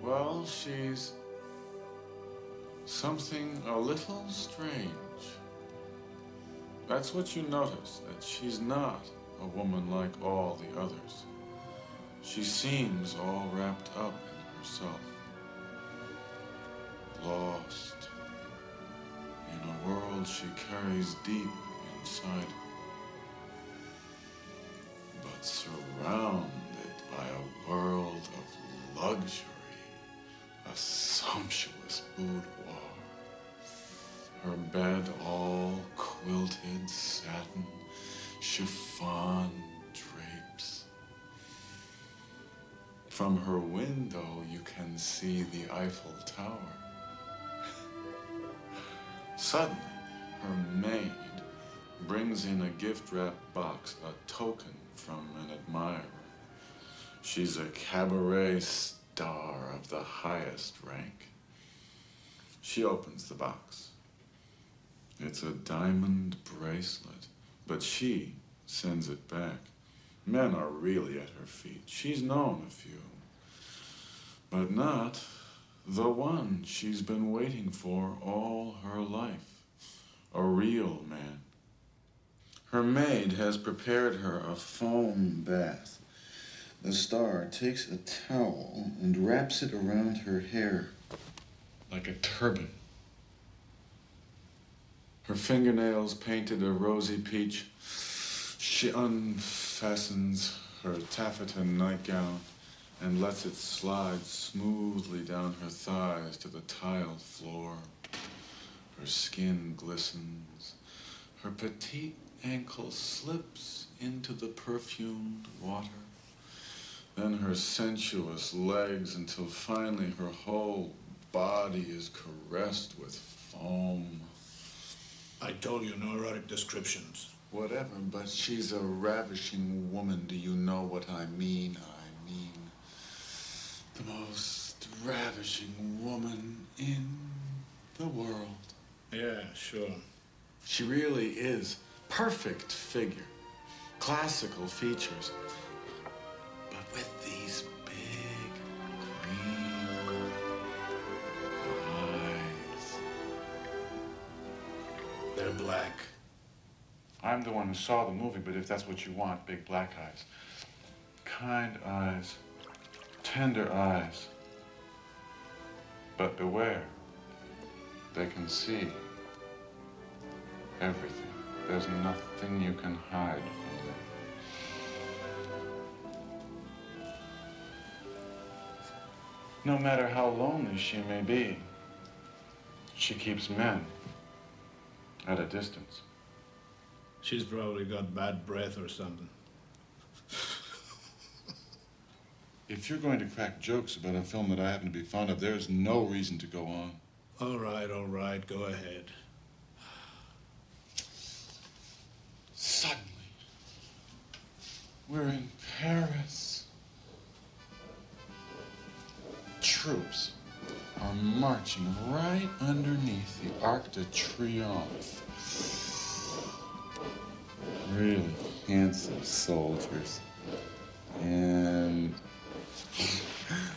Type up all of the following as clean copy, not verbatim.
Well, she's something a little strange. That's what you notice, that she's not a woman like all the others. She seems all wrapped up in herself, lost in a world she carries deep inside, but surrounded by a world of luxury, a sumptuous boudoir, her bed all quilted satin, chiffon drapes. From her window, you can see the Eiffel Tower. Suddenly, her maid brings in a gift-wrapped box, a token from an admirer. She's a cabaret star of the highest rank. She opens the box. It's a diamond bracelet, but she sends it back. Men are really at her feet. She's known a few, but not the one she's been waiting for all her life, a real man. Her maid has prepared her a foam bath. The star takes a towel and wraps it around her hair like a turban. Her fingernails painted a rosy peach. She unfastens her taffeta nightgown and lets it slide smoothly down her thighs to the tiled floor. Her skin glistens. Her petite ankle slips into the perfumed water. Then her sensuous legs until finally her whole body is caressed with foam. I told you, no erotic descriptions. Whatever, but she's a ravishing woman. Do you know what I mean? I mean the most ravishing woman in the world. Yeah, sure. She really is. Perfect figure. Classical features. But with these big green eyes. They're black. I'm the one who saw the movie, but if that's what you want, big black eyes. Kind eyes. Tender eyes. But beware. They can see everything. There's nothing you can hide from them. No matter how lonely she may be, she keeps men at a distance. She's probably got bad breath or something. If you're going to crack jokes about a film that I happen to be fond of, there's no reason to go on. All right, go ahead. Suddenly, we're in Paris. Troops are marching right underneath the Arc de Triomphe. Really handsome soldiers. And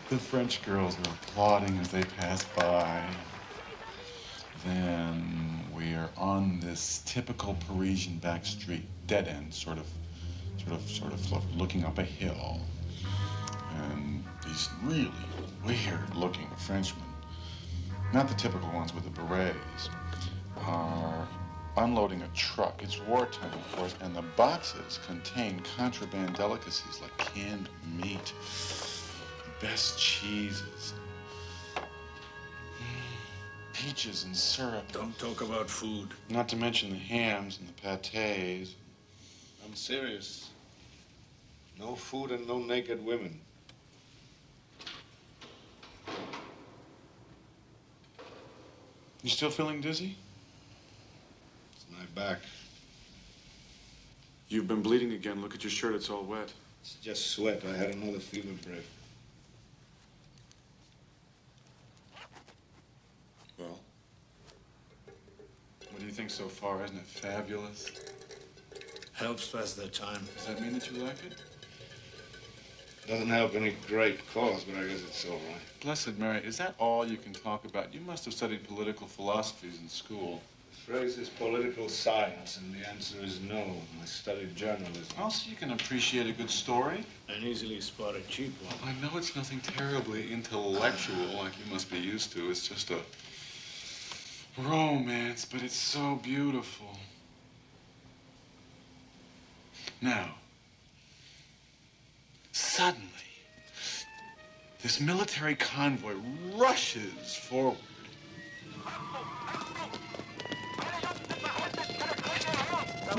the French girls are applauding as they pass by. Then we are on this typical Parisian back street, dead end, sort of looking up a hill. And these really weird-looking Frenchmen, not the typical ones with the berets, are unloading a truck. It's wartime, of course, and the boxes contain contraband delicacies like canned meat, the best cheeses, peaches and syrup. Don't talk about food. Not to mention the hams and the pâtés. I'm serious. No food and no naked women. You still feeling dizzy? It's my back. You've been bleeding again. Look at your shirt. It's all wet. It's just sweat. I had another fever break. Well, what do you think so far? Isn't it fabulous? Helps pass the time. Does that mean that you like it? Doesn't help any great cause, but I guess it's all right. Blessed Mary, is that all you can talk about? You must have studied political philosophies in school. The phrase is political science, and the answer is no. I studied journalism. Also, you can appreciate a good story. An easily spotted cheap one. I know it's nothing terribly intellectual like you must be used to. It's just a romance, but it's so beautiful. Now, suddenly, this military convoy rushes forward.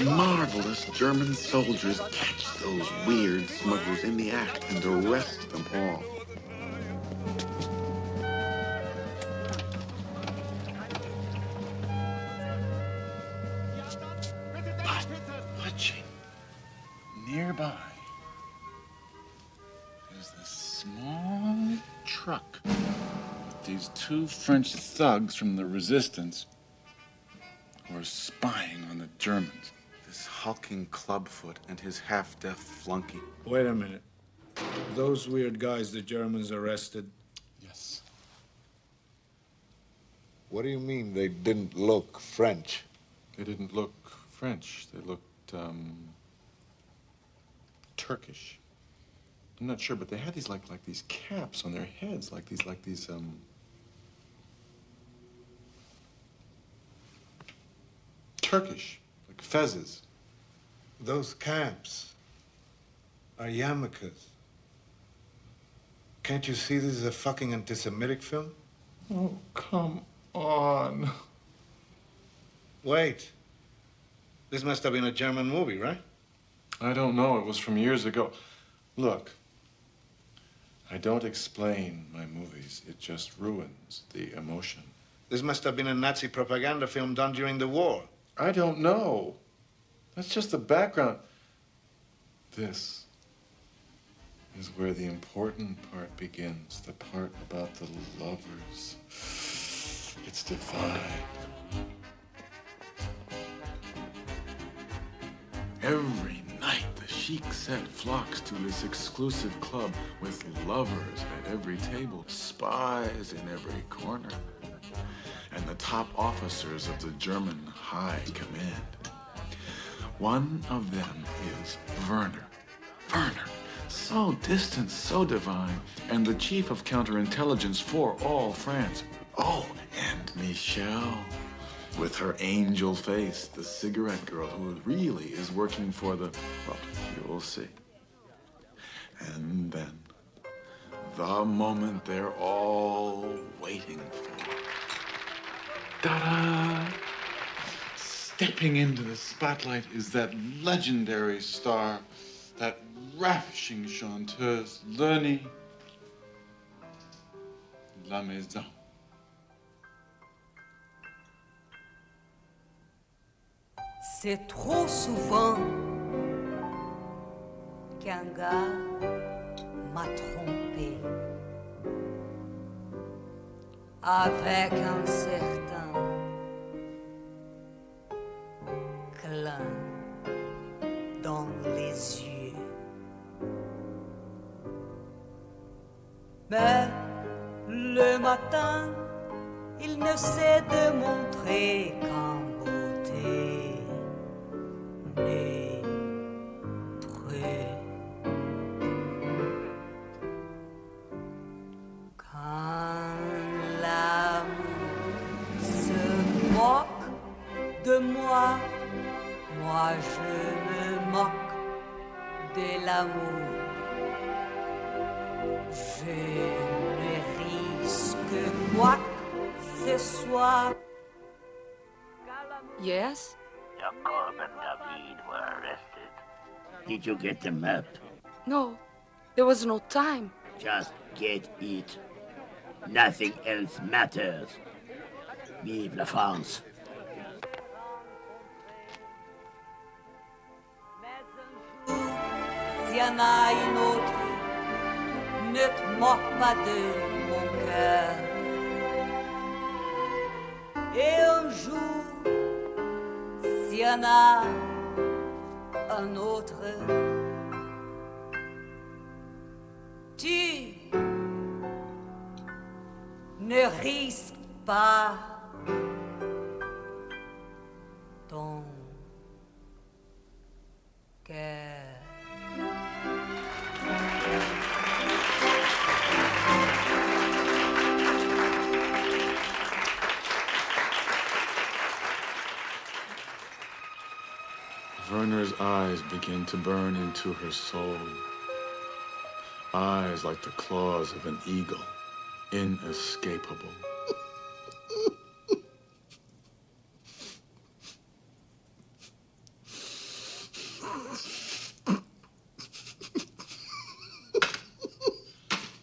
Marvelous German soldiers catch those weird smugglers in the act and arrest them all. But watching nearby is this small truck with these two French thugs from the resistance who are spying on the Germans. This hulking clubfoot and his half-deaf flunky. Wait a minute. Those weird guys the Germans arrested? Yes. What do you mean they didn't look French? They didn't look French. They looked, Turkish. I'm not sure, but they had these like these caps on their heads, like these Turkish, like fezzes. Those caps are yarmulkes. Can't you see this is a fucking anti-Semitic film? Oh, come on. Wait. This must have been a German movie, right? I don't know. It was from years ago. Look, I don't explain my movies. It just ruins the emotion. This must have been a Nazi propaganda film done during the war. I don't know. That's just the background. This is where the important part begins, the part about the lovers. It's divine. Every night, the chic set flocks to this exclusive club with lovers at every table, spies in every corner, and the top officers of the German High Command. One of them is Werner. Werner, so distant, so divine, and the chief of counterintelligence for all France. Oh, and Michelle, with her angel face, the cigarette girl who really is working for the, well, you'll see. And then, the moment they're all waiting for. Ta-da! Stepping into the spotlight is that legendary star, that ravishing chanteuse, Leni La Maison. C'est trop souvent qu'un gars m'a trompé avec un certain clin dans les yeux. Mais le matin, il ne s'est démontré qu'en beauté ni près. Quand l'amour se moque de moi, moi je me moque de l'amour. Je ne risque quoi que ce soit. Yes? Jacob and David were arrested. Did you get the map? No, there was no time. Just get it. Nothing else matters. Vive la France. S'il y en a une autre, ne te moque pas de mon cœur. Et un jour, s'il y en a un autre, risque pas ton cœur. Werner's eyes begin to burn into her soul. Eyes like the claws of an eagle, inescapable.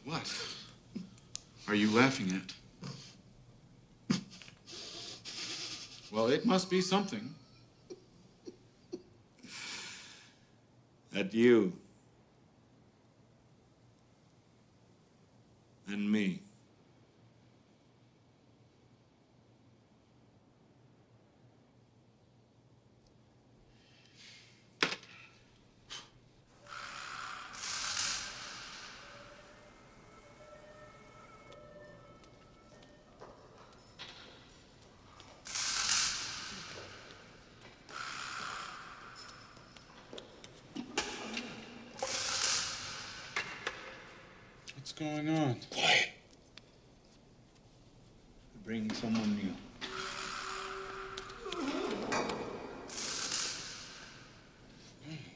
What are you laughing at? Well, it must be something. At you. And me. What's going on? Quiet. Bring someone new.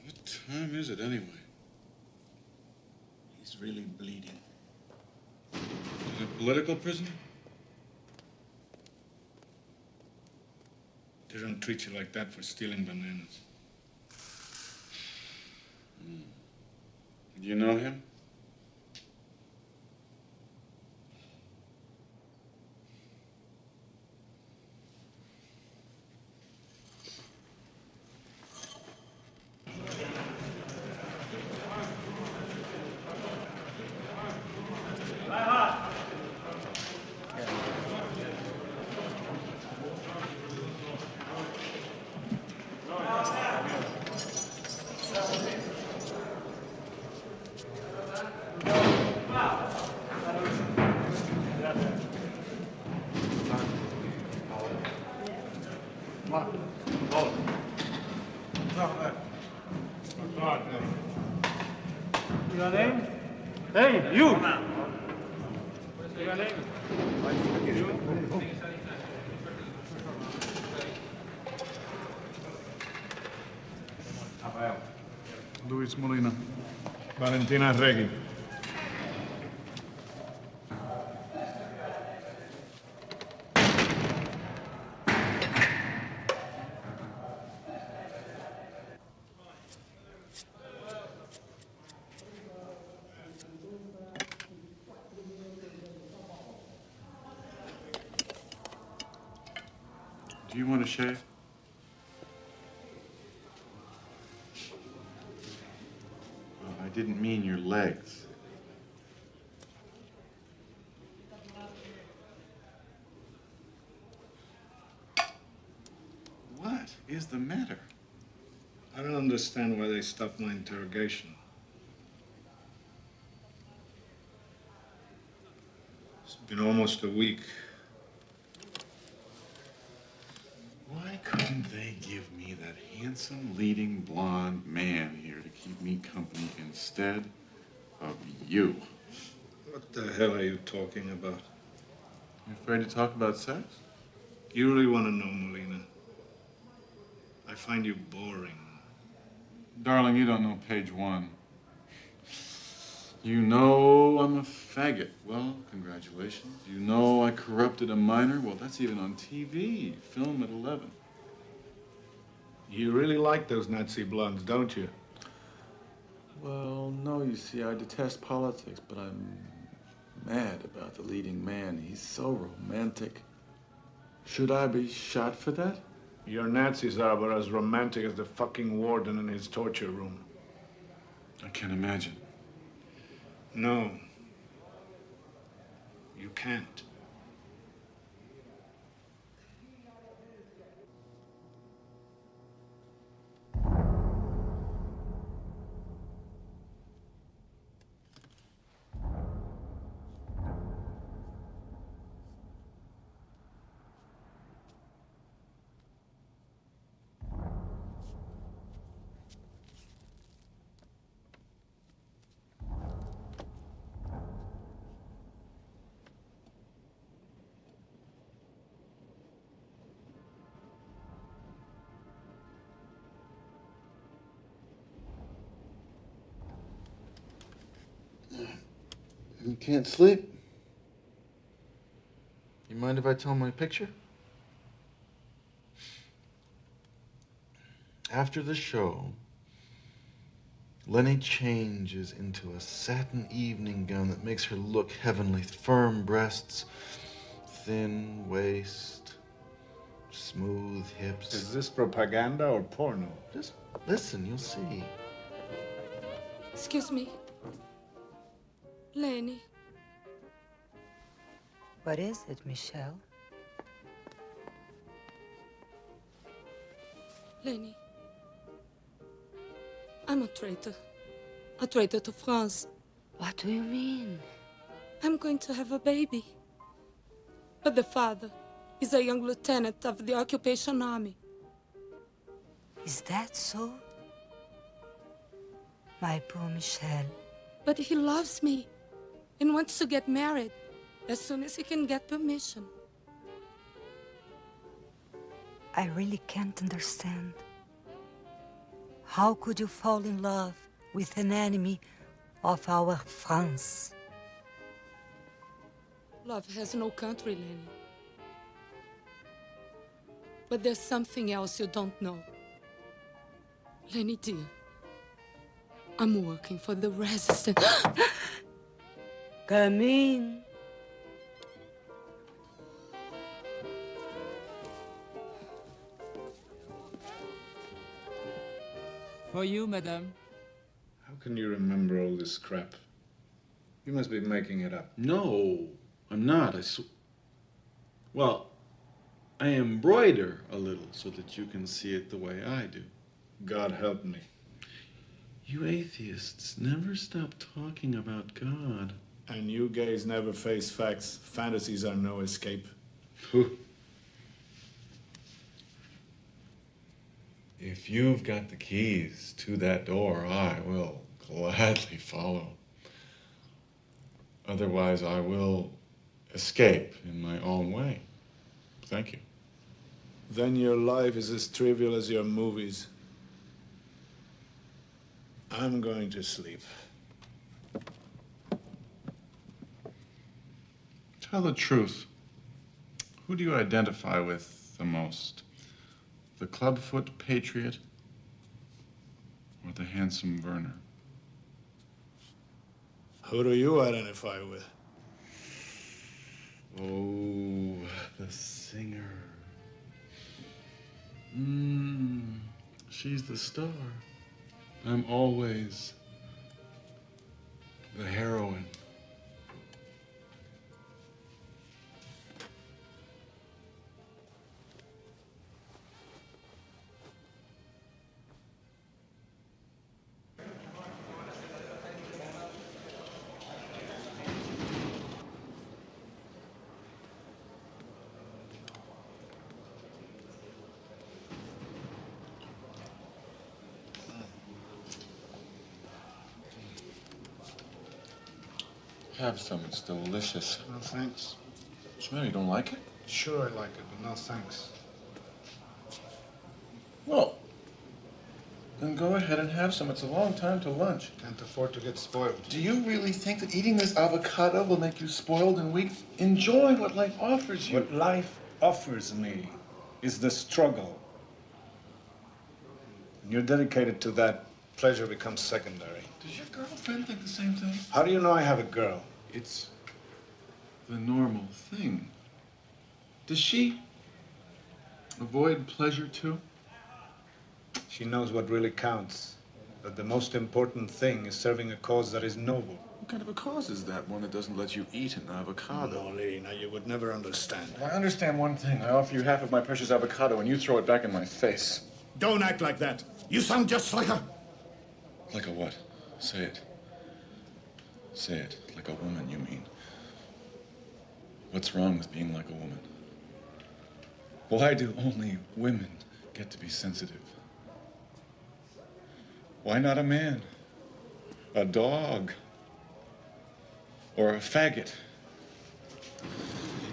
What time is it anyway? He's really bleeding. Is it a political prisoner? They don't treat you like that for stealing bananas. Do you know him? Your name? Hey, you! What's your name? Luis Molina. Valentina Reggi. Do you want to shave? Well, I didn't mean your legs. What is the matter? I don't understand why they stopped my interrogation. It's been almost a week. Why couldn't they give me that handsome, leading blonde man here to keep me company instead of you? What the hell are you talking about? You afraid to talk about sex? You really want to know, Molina? I find you boring. Darling, you don't know page 1. You know I'm a faggot. Well, congratulations. You know I corrupted a minor. Well, that's even on TV. Film at 11. You really like those Nazi blondes, don't you? Well, no, you see, I detest politics, but I'm mad about the leading man. He's so romantic. Should I be shot for that? Your Nazis are about as romantic as the fucking warden in his torture room. I can't imagine. No. You can't. You can't sleep? You mind if I tell my picture? After the show, Lenny changes into a satin evening gown that makes her look heavenly. Firm breasts, thin waist, smooth hips. Is this propaganda or porno? Just listen, you'll see. Excuse me. Lenny. What is it, Michelle? Lenny. I'm a traitor. A traitor to France. What do you mean? I'm going to have a baby. But the father is a young lieutenant of the occupation army. Is that so? My poor Michelle. But he loves me and wants to get married as soon as he can get permission. I really can't understand. How could you fall in love with an enemy of our France? Love has no country, Lenny. But there's something else you don't know. Lenny, dear, I'm working for the resistance. Come in. For you, madame. How can you remember all this crap? You must be making it up. No, I'm not. Well, I embroider a little so that you can see it the way I do. God help me. You atheists never stop talking about God. And you gays never face facts. Fantasies are no escape. If you've got the keys to that door, I will gladly follow. Otherwise, I will escape in my own way. Thank you. Then your life is as trivial as your movies. I'm going to sleep. Tell the truth. Who do you identify with the most? The clubfoot patriot or the handsome Werner? Who do you identify with? Oh, the singer. She's the star. I'm always the heroine. Have some, it's delicious. No thanks. Swear you don't like it? Sure, I like it, but no thanks. Well, then go ahead and have some. It's a long time to lunch. Can't afford to get spoiled. Do you really think that eating this avocado will make you spoiled and weak? Enjoy what life offers you. What life offers me is the struggle. When you're dedicated to that, pleasure becomes secondary. Does your girlfriend think the same thing? How do you know I have a girl? It's the normal thing. Does she avoid pleasure too? She knows what really counts. That the most important thing is serving a cause that is noble. What kind of a cause is that? One that doesn't let you eat an avocado? No, Lena, you would never understand. Well, I understand one thing. I offer you half of my precious avocado and you throw it back in my face. Don't act like that. You sound just like a... Like a what? Say it. Say it. Like a woman, you mean. What's wrong with being like a woman? Why do only women get to be sensitive? Why not a man? A dog? Or a faggot?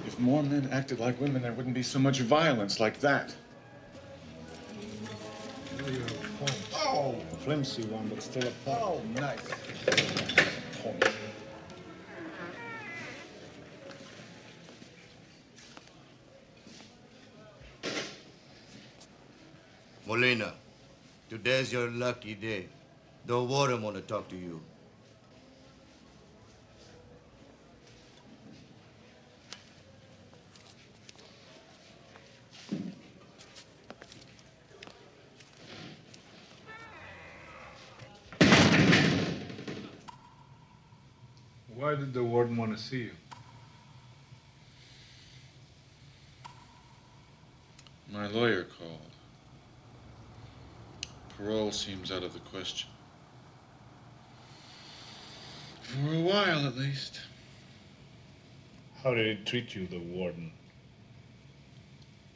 If more men acted like women, there wouldn't be so much violence like that. Oh! Flimsy one, but still a point. Oh, nice. Point. Molina, today's your lucky day. The warden want to talk to you. Why did the warden want to see you? My lawyer called. Parole seems out of the question. For a while, at least. How did he treat you, the warden?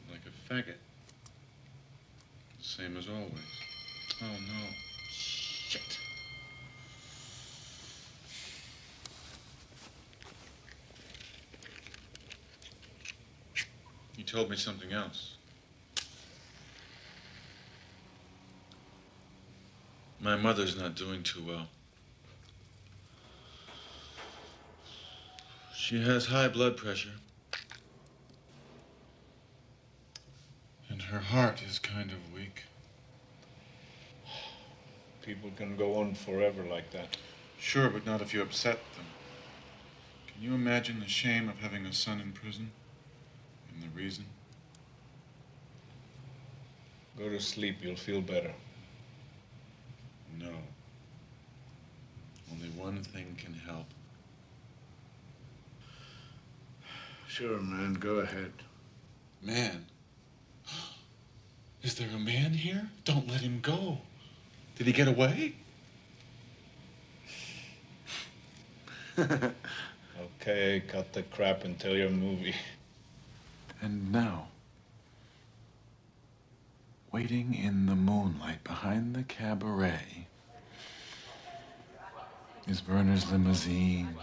Like a faggot. Same as always. Oh, no. Shit. He told me something else. My mother's not doing too well. She has high blood pressure. And her heart is kind of weak. People can go on forever like that. Sure, but not if you upset them. Can you imagine the shame of having a son in prison? And the reason? Go to sleep, you'll feel better. No. Only one thing can help. Sure, man, go ahead. Man? Is there a man here? Don't let him go. Did he get away? Okay, cut the crap and tell your movie. And now, waiting in the moonlight behind the cabaret, is Werner's limousine.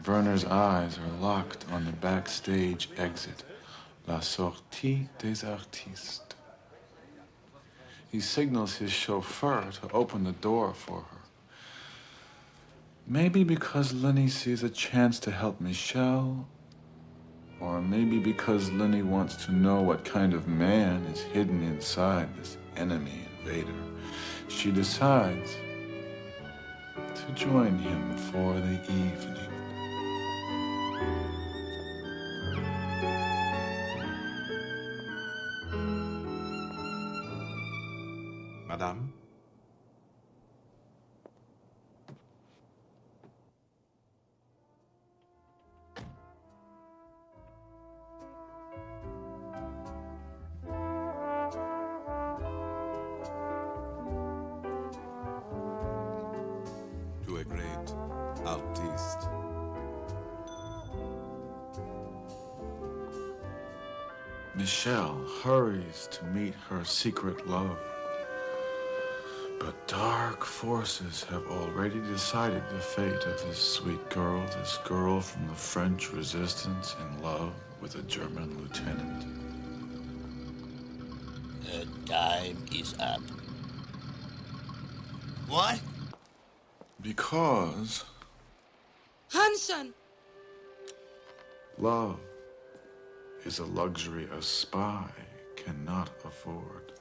Werner's eyes are locked on the backstage exit, La Sortie des Artistes. He signals his chauffeur to open the door for her. Maybe because Lenny sees a chance to help Michel, or maybe because Lenny wants to know what kind of man is hidden inside this enemy invader. She decides to join him for the evening. Madame? To a great artiste. Michelle hurries to meet her secret love. But dark forces have already decided the fate of this sweet girl, this girl from the French resistance in love with a German lieutenant. The time is up. What? Because Hansen! love is a luxury a spy cannot afford.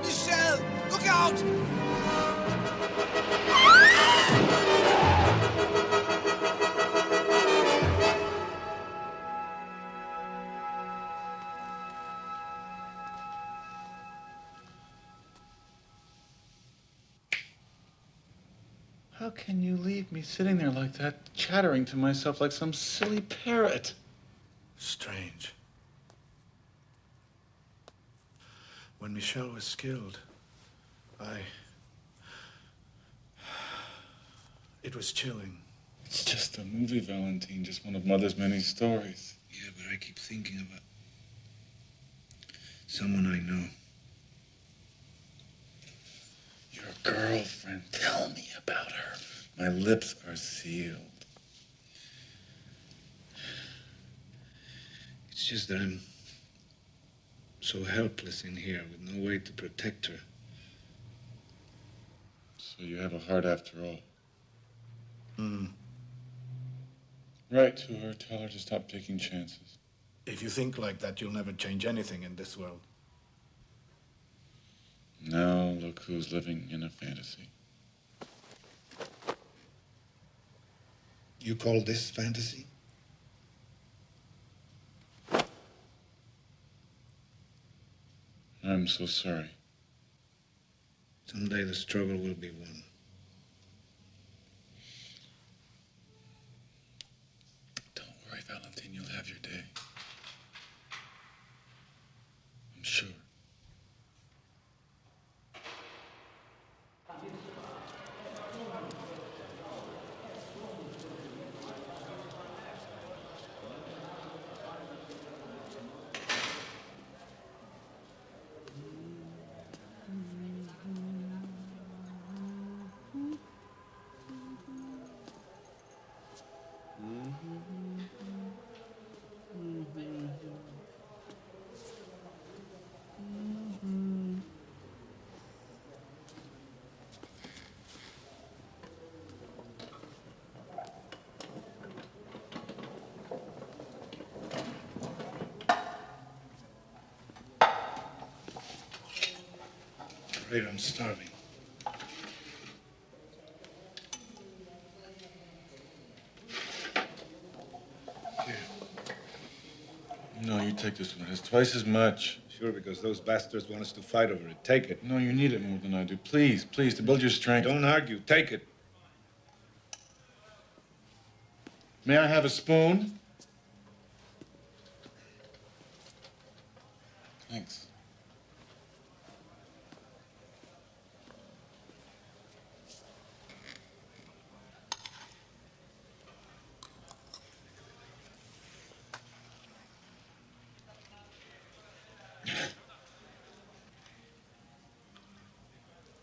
Michel, look out! How can you leave me sitting there like that, chattering to myself like some silly parrot? Strange. When Michel was killed, it was chilling. It's just a movie, Valentine, just one of Mother's many stories. Yeah, but I keep thinking about someone I know. Your girlfriend, tell me about her. My lips are sealed. It's just that I'm so helpless in here with no way to protect her. So you have a heart after all. Write to her, tell her to stop taking chances. If you think like that, you'll never change anything in this world. Now look who's living in a fantasy. You call this fantasy? I'm so sorry. Someday the struggle will be won. Don't worry, Valentine, you'll have your day. I'm sure. Afraid I'm starving. Here. No, you take this one. It's twice as much. Sure, because those bastards want us to fight over it. Take it. No, you need it more than I do. Please, please, to build your strength. Don't argue. Take it. May I have a spoon? Thanks.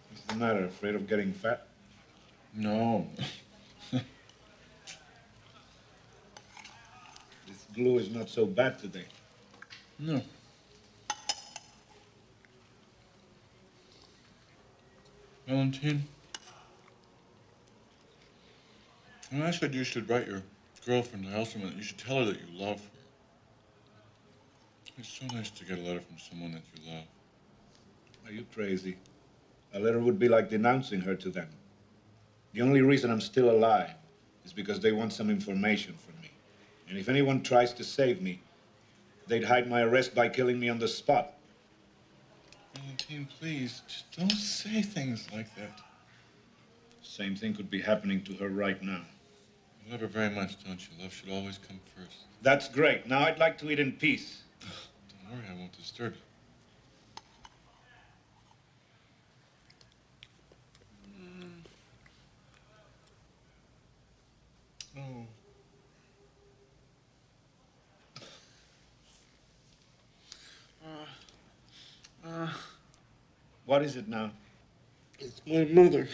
What's the matter? Afraid of getting fat? No. This glue is not so bad today. No. Valentine, when I said you should write your girlfriend, I also meant you should tell her that you love her. It's so nice to get a letter from someone that you love. Are you crazy? A letter would be like denouncing her to them. The only reason I'm still alive is because they want some information from me. And if anyone tries to save me, they'd hide my arrest by killing me on the spot. Valentine, please, just don't say things like that. Same thing could be happening to her right now. You love her very much, don't you? Love should always come first. That's great. Now I'd like to eat in peace. Don't worry, I won't disturb you. Oh. What is it now? It's my mother.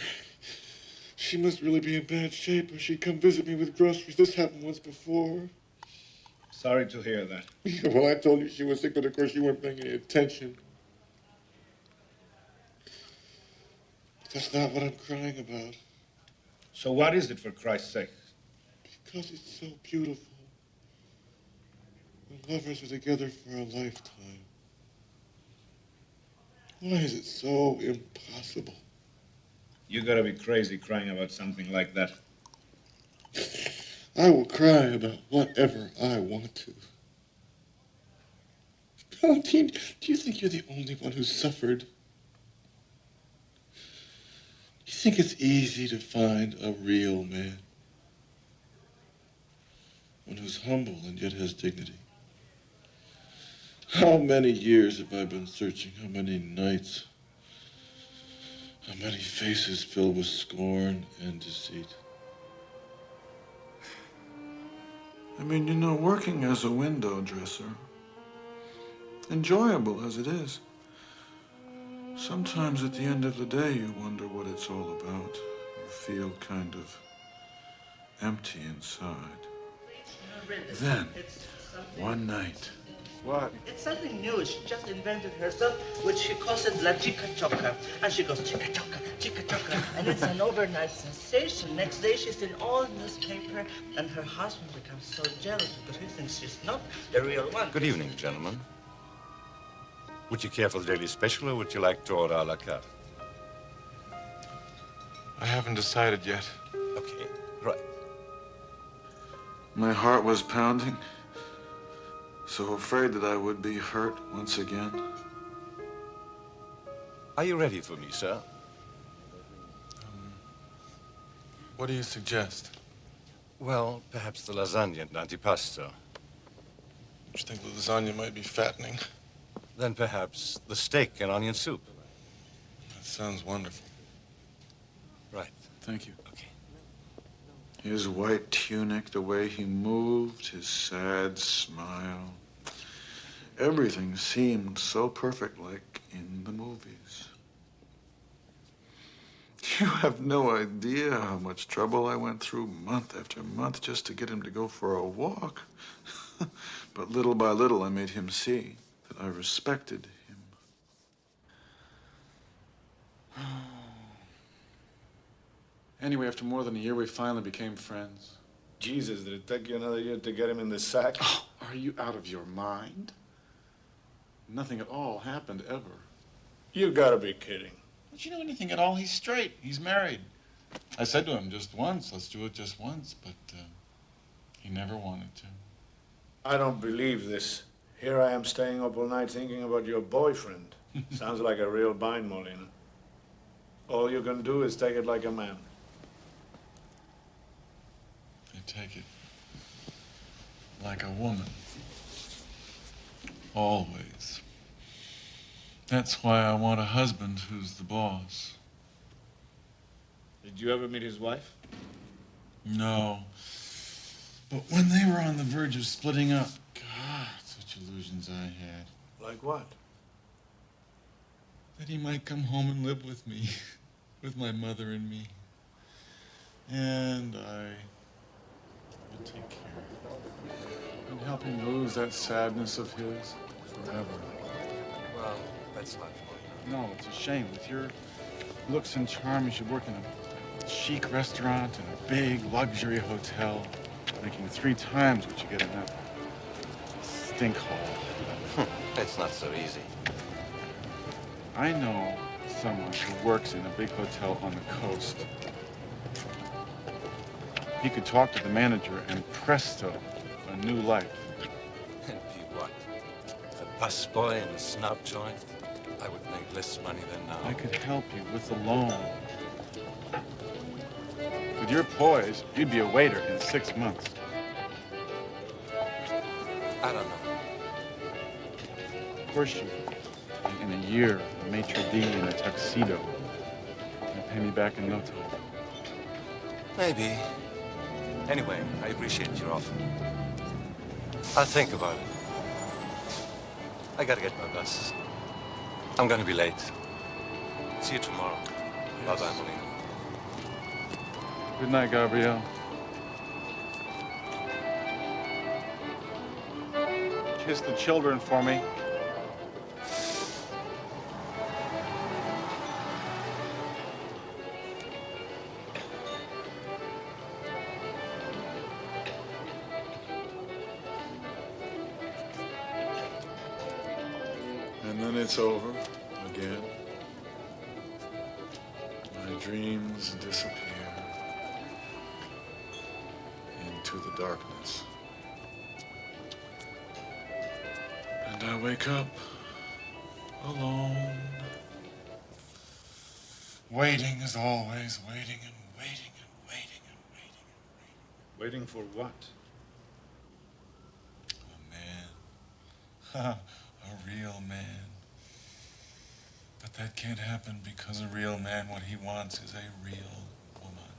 She must really be in bad shape or she'd come visit me with groceries. This happened once before. Sorry to hear that. Yeah, well, I told you she was sick, but of course you weren't paying any attention. That's not what I'm crying about. So what is it, for Christ's sake? Because it's so beautiful. When lovers are together for a lifetime. Why is it so impossible? You gotta be crazy crying about something like that. I will cry about whatever I want to. Valentine, do you think you're the only one who's suffered? Do you think it's easy to find a real man? One who's humble and yet has dignity? How many years have I been searching? How many nights? How many faces filled with scorn and deceit? I mean, you know, working as a window dresser, enjoyable as it is, sometimes at the end of the day you wonder what it's all about. You feel kind of empty inside. Then, one night, What? It's something new. She just invented herself, which she calls it La Chica Choca. And she goes, Chica Choca. And it's an overnight sensation. Next day, she's in all newspaper, and her husband becomes so jealous because he thinks she's not the real one. Good evening, gentlemen. Would you care for the daily special, or would you like to order a la carte? I haven't decided yet. Okay, right. My heart was pounding, so afraid that I would be hurt once again. Are you ready for me, sir? What do you suggest? Well, perhaps the lasagna and antipasto. You think the lasagna might be fattening? Then perhaps the steak and onion soup. That sounds wonderful. Right. Thank you. Okay. His white tunic, the way he moved, his sad smile. Everything seemed so perfect, like in the movies. You have no idea how much trouble I went through month after month just to get him to go for a walk. But little by little, I made him see that I respected him. Anyway, after more than a year, we finally became friends. Jesus, did it take you another year to get him in the sack? Oh, are you out of your mind? Nothing at all happened ever. You gotta be kidding. Don't you know anything at all? He's straight. He's married. I said to him just once, let's do it just once, but he never wanted to. I don't believe this. Here I am staying up all night thinking about your boyfriend. Sounds like a real bind, Molina. All you can do is take it like a man. You take it like a woman. Always. That's why I want a husband who's the boss. Did you ever meet his wife? No. But when they were on the verge of splitting up, God, such illusions I had. Like what? That he might come home and live with me, with my mother and me. And I would take care of him and help him lose that sadness of his forever. Well, that's not for you. No, it's a shame. With your looks and charm, you should work in a chic restaurant in a big luxury hotel, making 3 times what you get in that stink hole. It's not so easy. I know someone who works in a big hotel on the coast. He could talk to the manager and presto, a new life. And be what? A busboy in a snob joint? I would make less money than now. I could help you with the loan. With your poise, you'd be a waiter in 6 months. I don't know. Of course you would. In a year, a maitre d' in a tuxedo. You'd pay me back in no time. Maybe. Anyway, I appreciate your offer. I'll think about it. I gotta get my bus. I'm gonna be late. See you tomorrow. Bye-bye, Molina. Good night, Gabrielle. Kiss the children for me. And then it's over again. My dreams disappear into the darkness. And I wake up alone. Waiting as always, waiting and waiting and waiting and waiting and waiting. Waiting for what? A man. A real man. But that can't happen because a real man, what he wants is a real woman.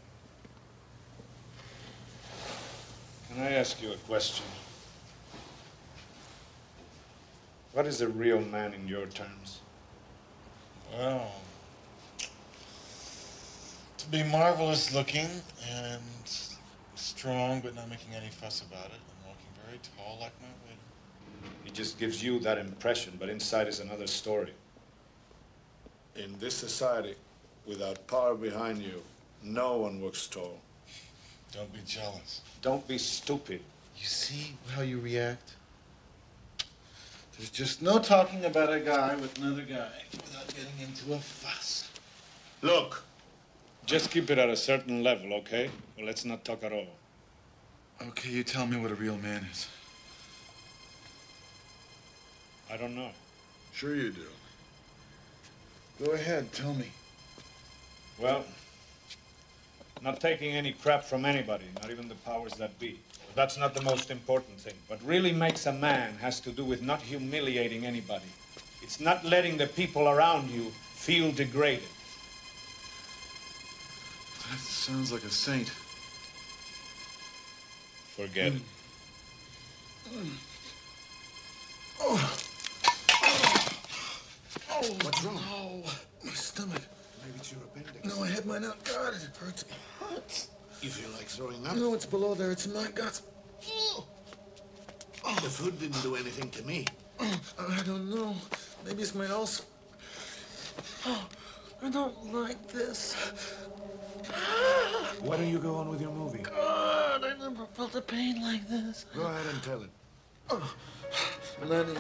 Can I ask you a question? What is a real man in your terms? Well, to be marvelous looking and strong, but not making any fuss about it, and walking very tall like my waiter. He just gives you that impression, but inside is another story. In this society, without power behind you, no one works tall. Don't be jealous. Don't be stupid. You see how you react? There's just no talking about a guy with another guy without getting into a fuss. Look, just keep it at a certain level, okay? Or let's not talk at all. Okay, you tell me what a real man is. I don't know. Sure you do. Go ahead, tell me. Well, not taking any crap from anybody, not even the powers that be. That's not the most important thing. What really makes a man has to do with not humiliating anybody. It's not letting the people around you feel degraded. That sounds like a saint. Forget it. What's wrong? Oh, my stomach. maybe it's your appendix. No, I had mine out. God, it hurts. It hurts. You feel like throwing up? No, it's below there. It's in my guts. The food didn't do anything to me. I don't know. Maybe it's my ulcer. I don't like this. Why don't you go on with your movie? God, I never felt a pain like this. Go ahead and tell it. Lenny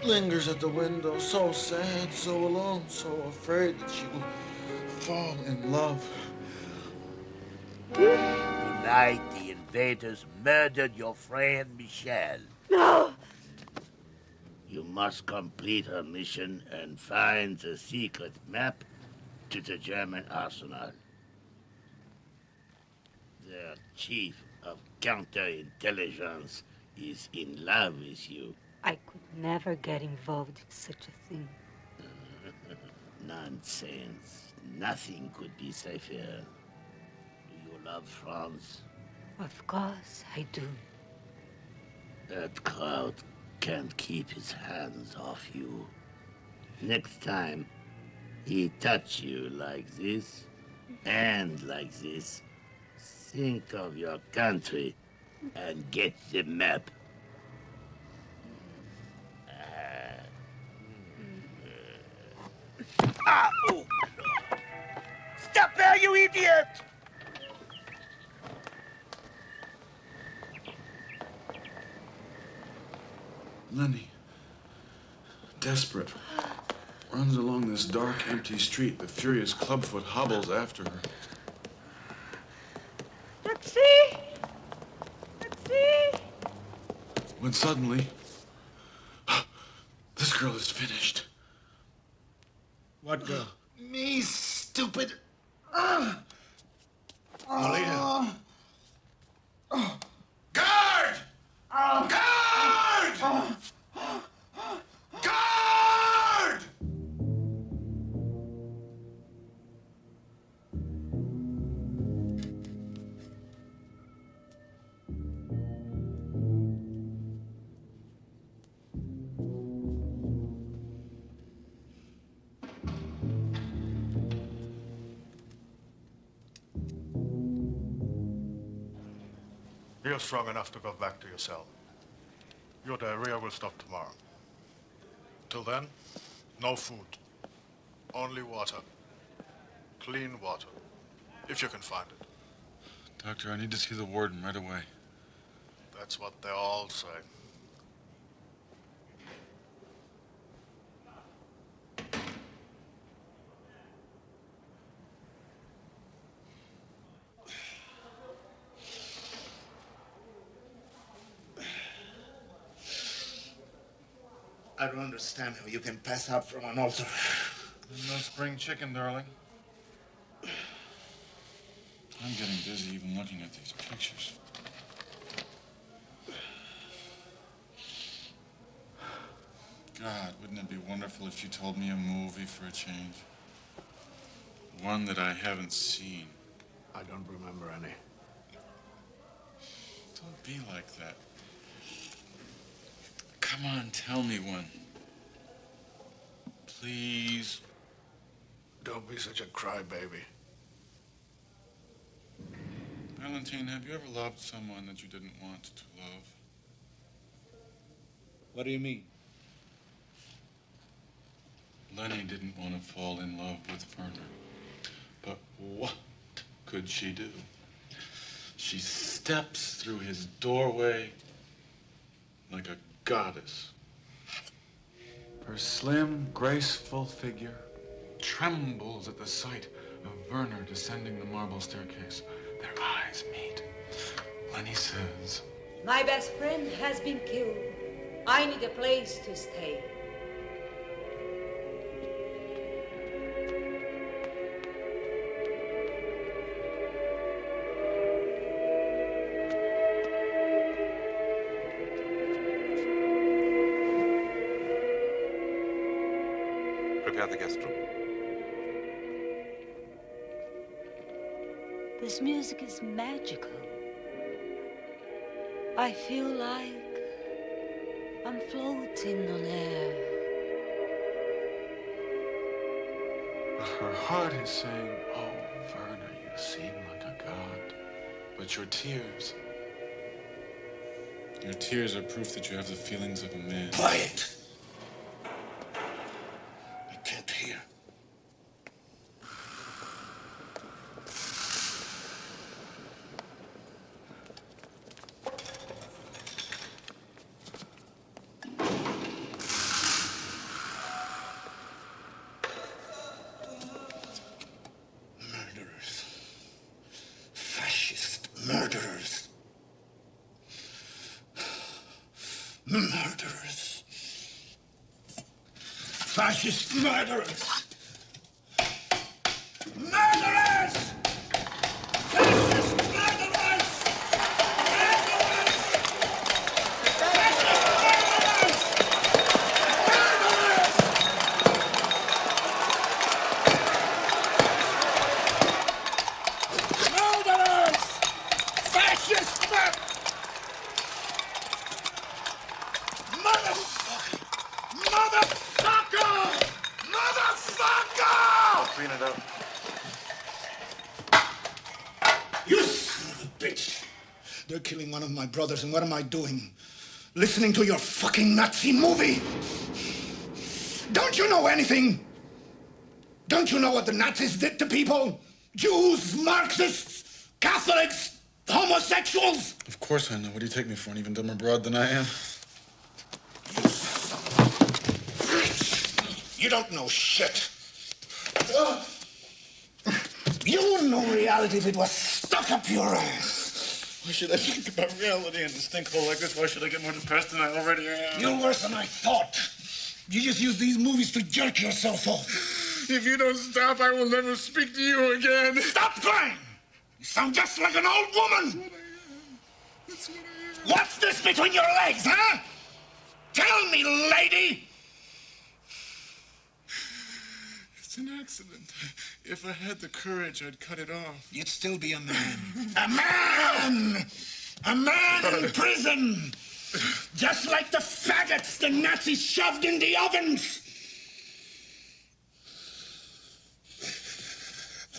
lingers at the window, so sad, so alone, so afraid that she will fall in love. Tonight, the invaders murdered your friend Michelle. No! You must complete her mission and find the secret map to the German arsenal. Their chief of counterintelligence is in love with you. I could never get involved in such a thing. Nonsense. Nothing could be safer. Do you love France? Of course I do. That crowd can't keep his hands off you. Next time he touch you like this and like this, think of your country and get the map. Oh. Stop there, you idiot! Lenny, desperate, runs along this dark, empty street. The furious clubfoot hobbles after her. Taxi! Taxi! When suddenly, this girl is finished. What girl? Me, stupid. Molina. Guard! Guard! Guard! You're strong enough to go back to your cell. Your diarrhea will stop tomorrow. Till then, no food. Only water. Clean water. If you can find it. Doctor, I need to see the warden right away. That's what they all say. I don't understand how you can pass out from an altar. No spring chicken, darling. I'm getting dizzy even looking at these pictures. God, wouldn't it be wonderful if you told me a movie for a change? One that I haven't seen. I don't remember any. Don't be like that. Come on, tell me one. Please. Don't be such a crybaby. Valentine, have you ever loved someone that you didn't want to love? What do you mean? Lenny didn't want to fall in love with Werner. But what could she do? She steps through his doorway like a goddess. Her slim, graceful figure trembles at the sight of Werner descending the marble staircase. Their eyes meet. Lenny says, My best friend has been killed. I need a place to stay. Prepare the guest room. This music is magical. I feel like I'm floating on air. her heart is saying, oh, Werner, you seem like a god. But your tears are proof that you have the feelings of a man. Quiet! I can't hear. Murderers. Fascist murderers. Murderers. Fascist murderers. Murderers! Fascist murderers! Murderers! Fascist murderers! Murderers! Murderers! Fascist murderers! Motherfucker! Motherfucker! Motherfucker! Clean it up. You son of a bitch! They're killing one of my brothers, and what am I doing? Listening to your fucking Nazi movie? Don't you know anything? Don't you know what the Nazis did to people? Jews, Marxists, Catholics, homosexuals? Of course I know. What do you take me for, an even dumber broad than I am? You don't know shit. You wouldn't know reality if it was stuck up your ass. Why should I think about reality in a stinkhole like this? Why should I get more depressed than I already am? You're worse than I thought. You just use these movies to jerk yourself off. If you don't stop, I will never speak to you again. Stop crying! You sound just like an old woman. That's what I am. What's this between your legs, huh? Tell me, lady! It's an accident. If I had the courage, I'd cut it off. You'd still be a man. A man! A man in prison! Just like the faggots the Nazis shoved in the ovens!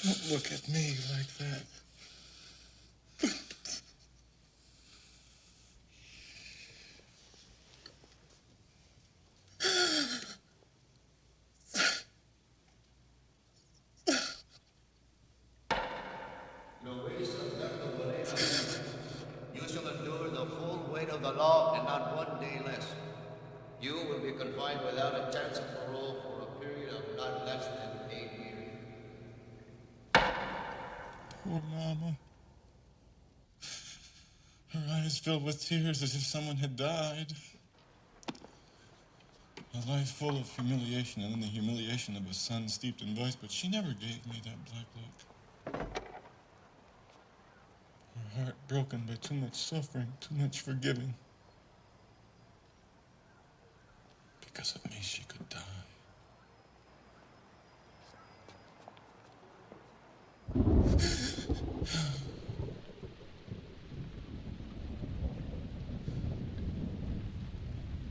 Don't look at me like that. You shall endure the full weight of the law and not 1 day less. You will be confined without a chance of parole for a period of not less than 8 years. Poor Mama. Her eyes filled with tears as if someone had died. A life full of humiliation and then the humiliation of a son steeped in vice, but she never gave me that black look. Her heart broken by too much suffering, too much forgiving. Because of me, she could die.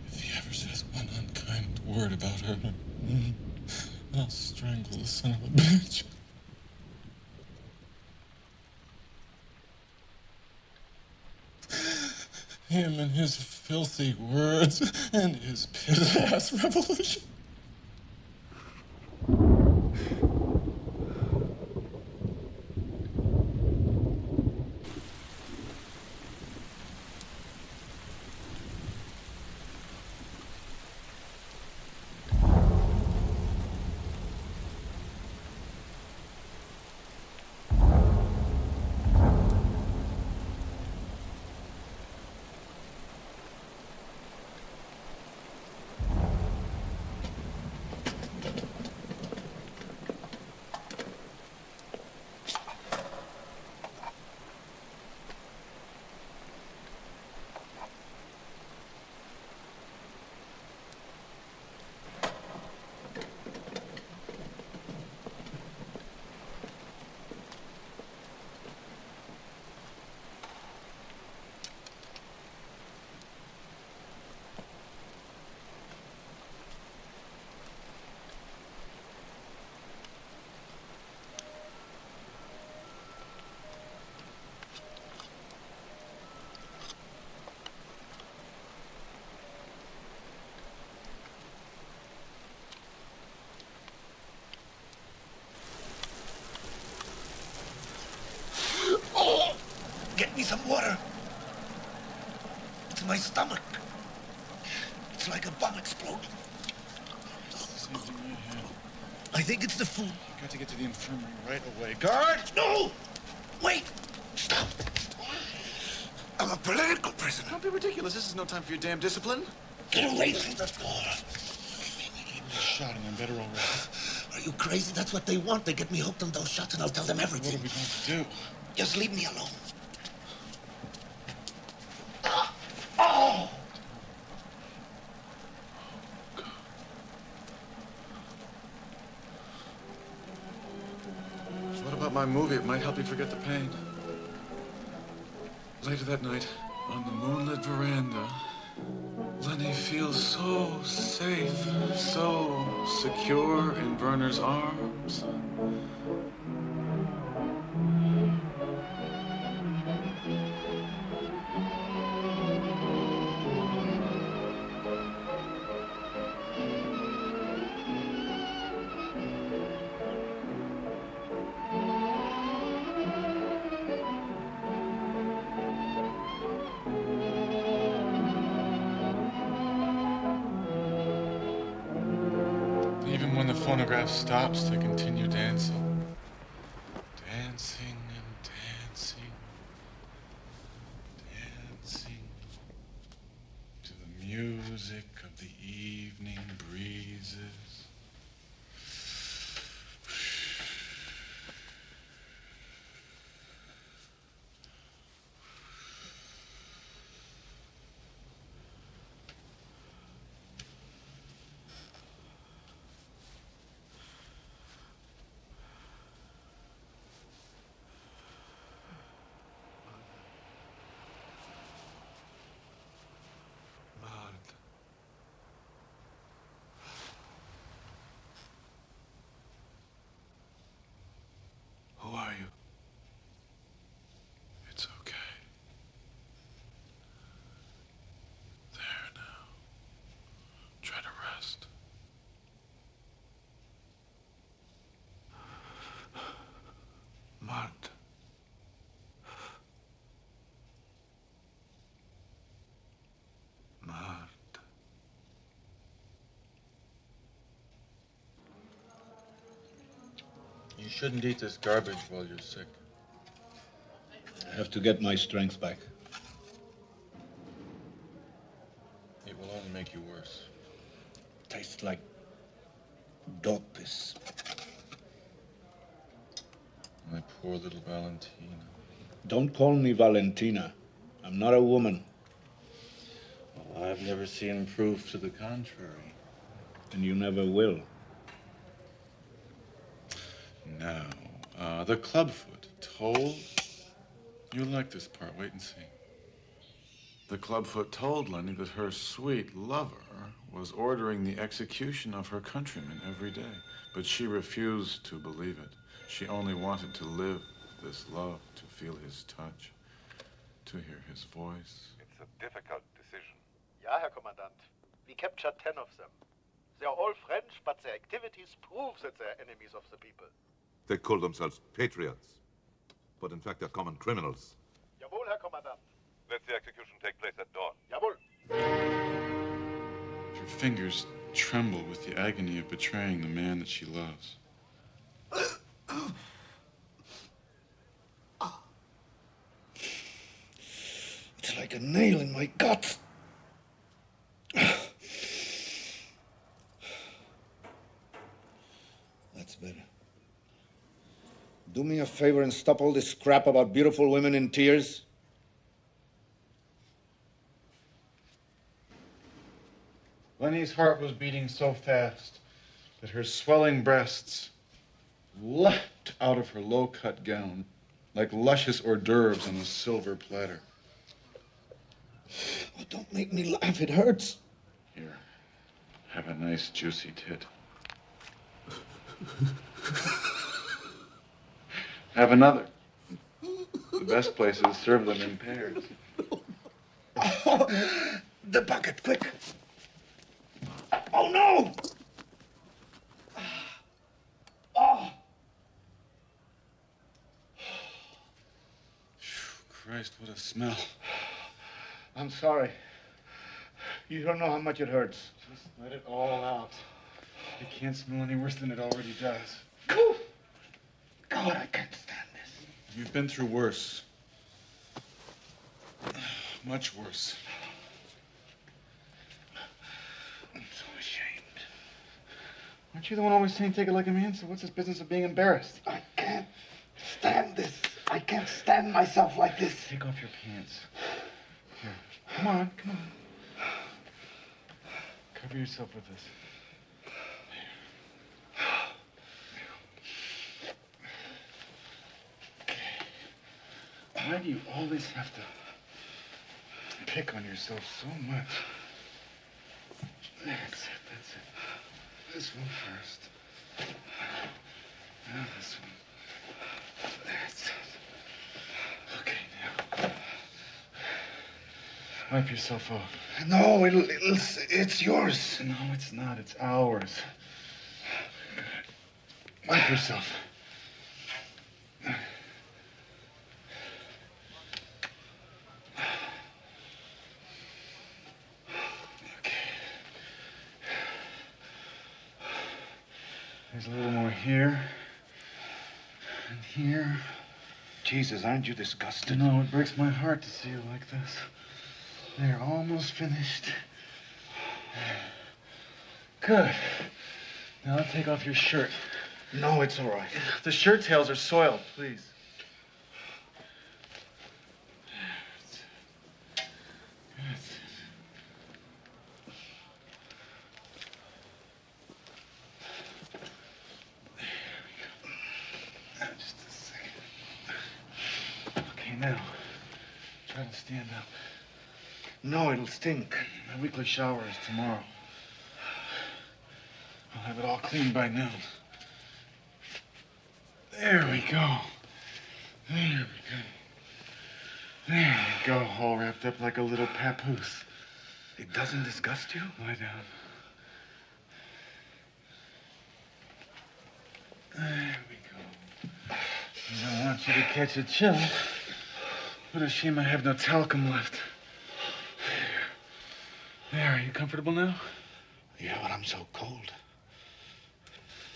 If he ever says one unkind word about her, I'll strangle the son of a bitch. Him and his filthy words and his piss-ass revolution. Oh! Get me some water. It's in my stomach. It's like a bomb exploding. I think it's the food. You got to get to the infirmary right away. Guard! No! Wait! Stop! I'm a political prisoner. Don't be ridiculous. This is no time for your damn discipline. Get away from the door. You're shouting. I'm better already. Are you crazy? That's what they want. They get me hooked on those shots and I'll tell them everything. What are we going to do? Just leave me alone. Oh! What about my movie? It might help you forget the pain. Later that night, on the moonlit veranda, Lenny feels so safe, so secure in Werner's arms. Even when the phonograph stops to continue dancing. Dancing and dancing. Dancing to the music of the evening breezes. Who are you? It's okay. There now. Try to rest. Martha. Martha. You shouldn't eat this garbage while you're sick. I have to get my strength back. It will only make you worse. Tastes like dog piss. My poor little Valentina. Don't call me Valentina. I'm not a woman. Well, I've never seen proof to the contrary. And you never will. Now, the clubfoot told... You'll like this part. Wait and see. The clubfoot told Lenny that her sweet lover was ordering the execution of her countrymen every day. But she refused to believe it. She only wanted to live this love, to feel his touch, to hear his voice. It's a difficult decision. Ja, Herr Kommandant. We captured 10 of them. They are all French, but their activities prove that they are enemies of the people. They call themselves patriots, but in fact they're common criminals. Jawohl, Herr Kommandant. Let the execution take place at dawn. Jawohl. Her fingers tremble with the agony of betraying the man that she loves. It's like a nail in my gut. That's better. Do me a favor and stop all this crap about beautiful women in tears. Lenny's heart was beating so fast that her swelling breasts leapt out of her low-cut gown like luscious hors d'oeuvres on a silver platter. Oh, don't make me laugh. It hurts. Here, have a nice juicy tit. Have another. The best place is to serve them in pairs. Oh, the bucket, quick. Oh, no! Oh! Christ, what a smell. I'm sorry. You don't know how much it hurts. Just let it all out. It can't smell any worse than it already does. God, I can't stand this. You've been through worse. Much worse. I'm so ashamed. Aren't you the one always saying take it like a man? So what's this business of being embarrassed? I can't stand this. I can't stand myself like this. Take off your pants. Here. Come on, come on. Cover yourself with this. Why do you always have to pick on yourself so much? That's it, that's it. This one first. Now this one. That's it. Okay, now. Wipe yourself off. No, it's yours. No, it's not. It's ours. Wipe yourself. There's a little more here. And here. Jesus, aren't you disgusted? No, it breaks my heart to see you like this. They're almost finished. Good. Now take off your shirt. No, it's all right. The shirt tails are soiled, please. Just a second. Okay, now, try to stand up. No, it'll stink. My weekly shower is tomorrow. I'll have it all cleaned by noon. There we go. There we go. There we go, all wrapped up like a little papoose. It doesn't disgust you? Lie down. There we go. I don't want you to catch a chill. What a shame I have no talcum left. There, are you comfortable now? Yeah, but I'm so cold.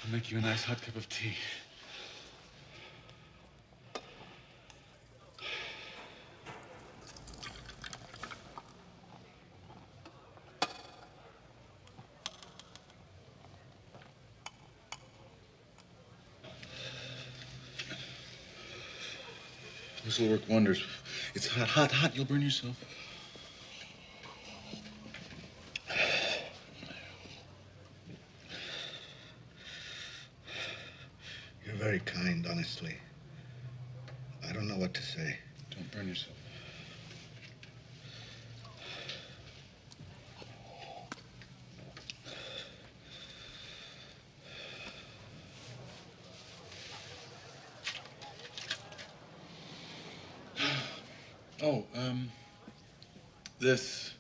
I'll make you a nice hot cup of tea. This will work wonders. It's hot, hot, hot. You'll burn yourself. You're very kind, honestly. I don't know what to say. Don't burn yourself. Oh, This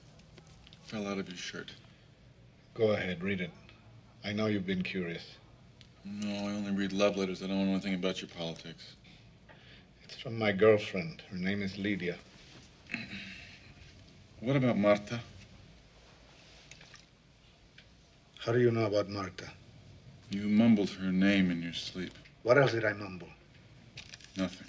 fell out of your shirt. Go ahead, read it. I know you've been curious. No, I only read love letters. I don't know anything about your politics. It's from my girlfriend. Her name is Lydia. What about Marta? How do you know about Marta? You mumbled her name in your sleep. What else did I mumble? Nothing.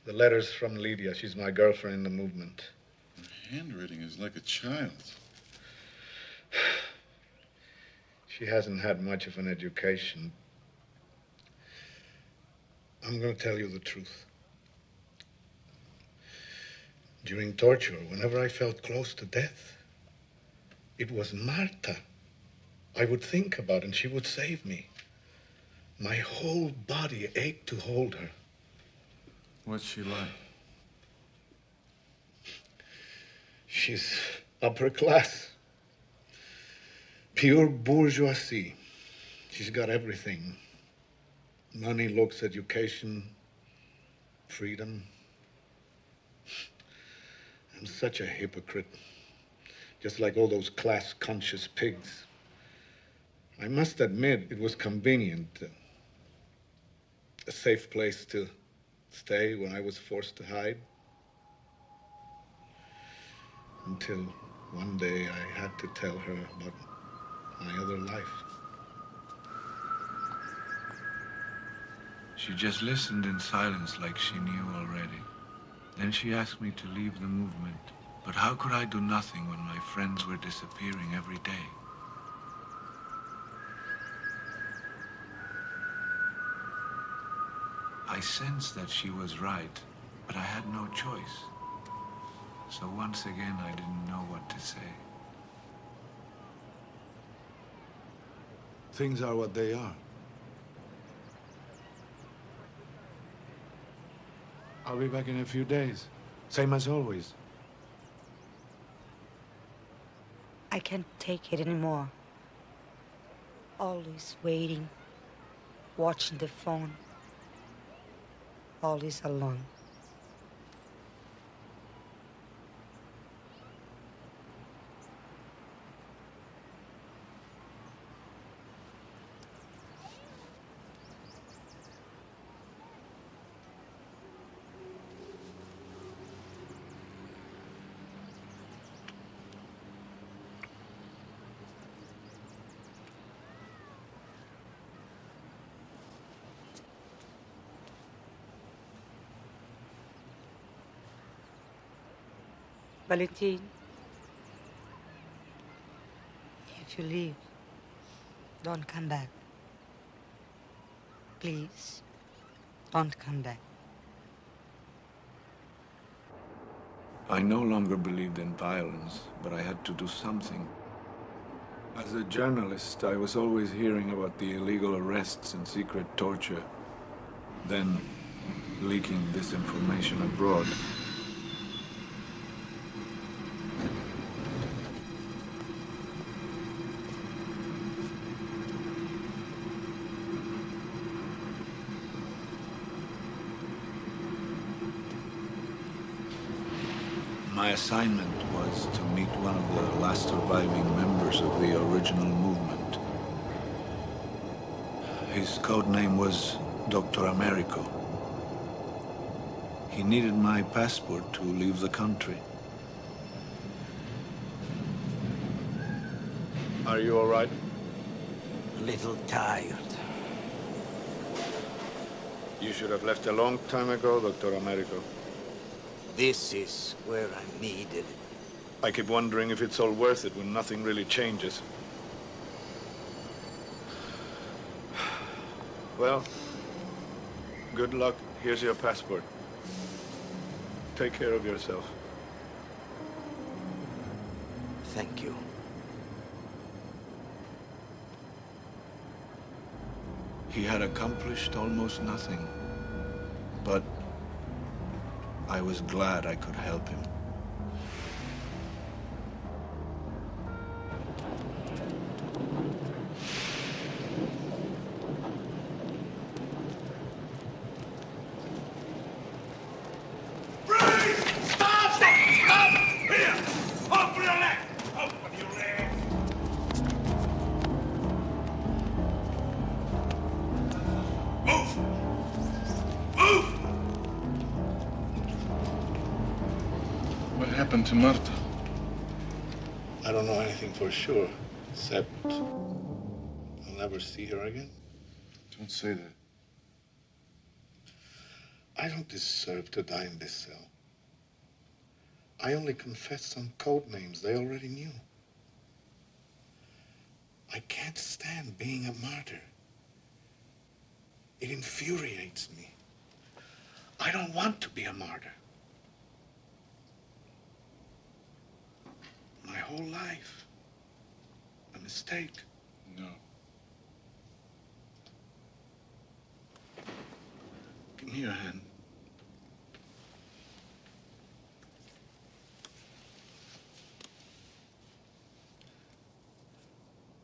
The letter's from Lydia. She's my girlfriend in the movement. Her handwriting is like a child's. She hasn't had much of an education. I'm going to tell you the truth. During torture, whenever I felt close to death, it was Marta I would think about, and she would save me. My whole body ached to hold her. What's she like? She's upper class. Pure bourgeoisie. She's got everything. Money, looks, education, freedom. I'm such a hypocrite. Just like all those class-conscious pigs. I must admit it was convenient. A safe place to stay when I was forced to hide. Until one day I had to tell her about my other life. She just listened in silence like she knew already. Then she asked me to leave the movement. But how could I do nothing when my friends were disappearing every day? I sensed that she was right, but I had no choice. So once again, I didn't know what to say. Things are what they are. I'll be back in a few days. Same as always. I can't take it anymore. Always waiting, watching the phone. Always alone. Valentine, if you leave, don't come back. Please, don't come back. I no longer believed in violence, but I had to do something. As a journalist, I was always hearing about the illegal arrests and secret torture, then leaking this information abroad. My assignment was to meet one of the last surviving members of the original movement. His code name was Dr. Americo. He needed my passport to leave the country. Are you all right? A little tired. You should have left a long time ago, Dr. Americo. This is where I'm needed. I keep wondering if it's all worth it when nothing really changes. Well, good luck. Here's your passport. Take care of yourself. Thank you. He had accomplished almost nothing, but I was glad I could help him. happened to Marta? I don't know anything for sure, except I'll never see her again. Don't say that. I don't deserve to die in this cell. I only confessed some code names they already knew. I can't stand being a martyr. It infuriates me. I don't want to be a martyr. My whole life, a mistake. No. Give me your hand.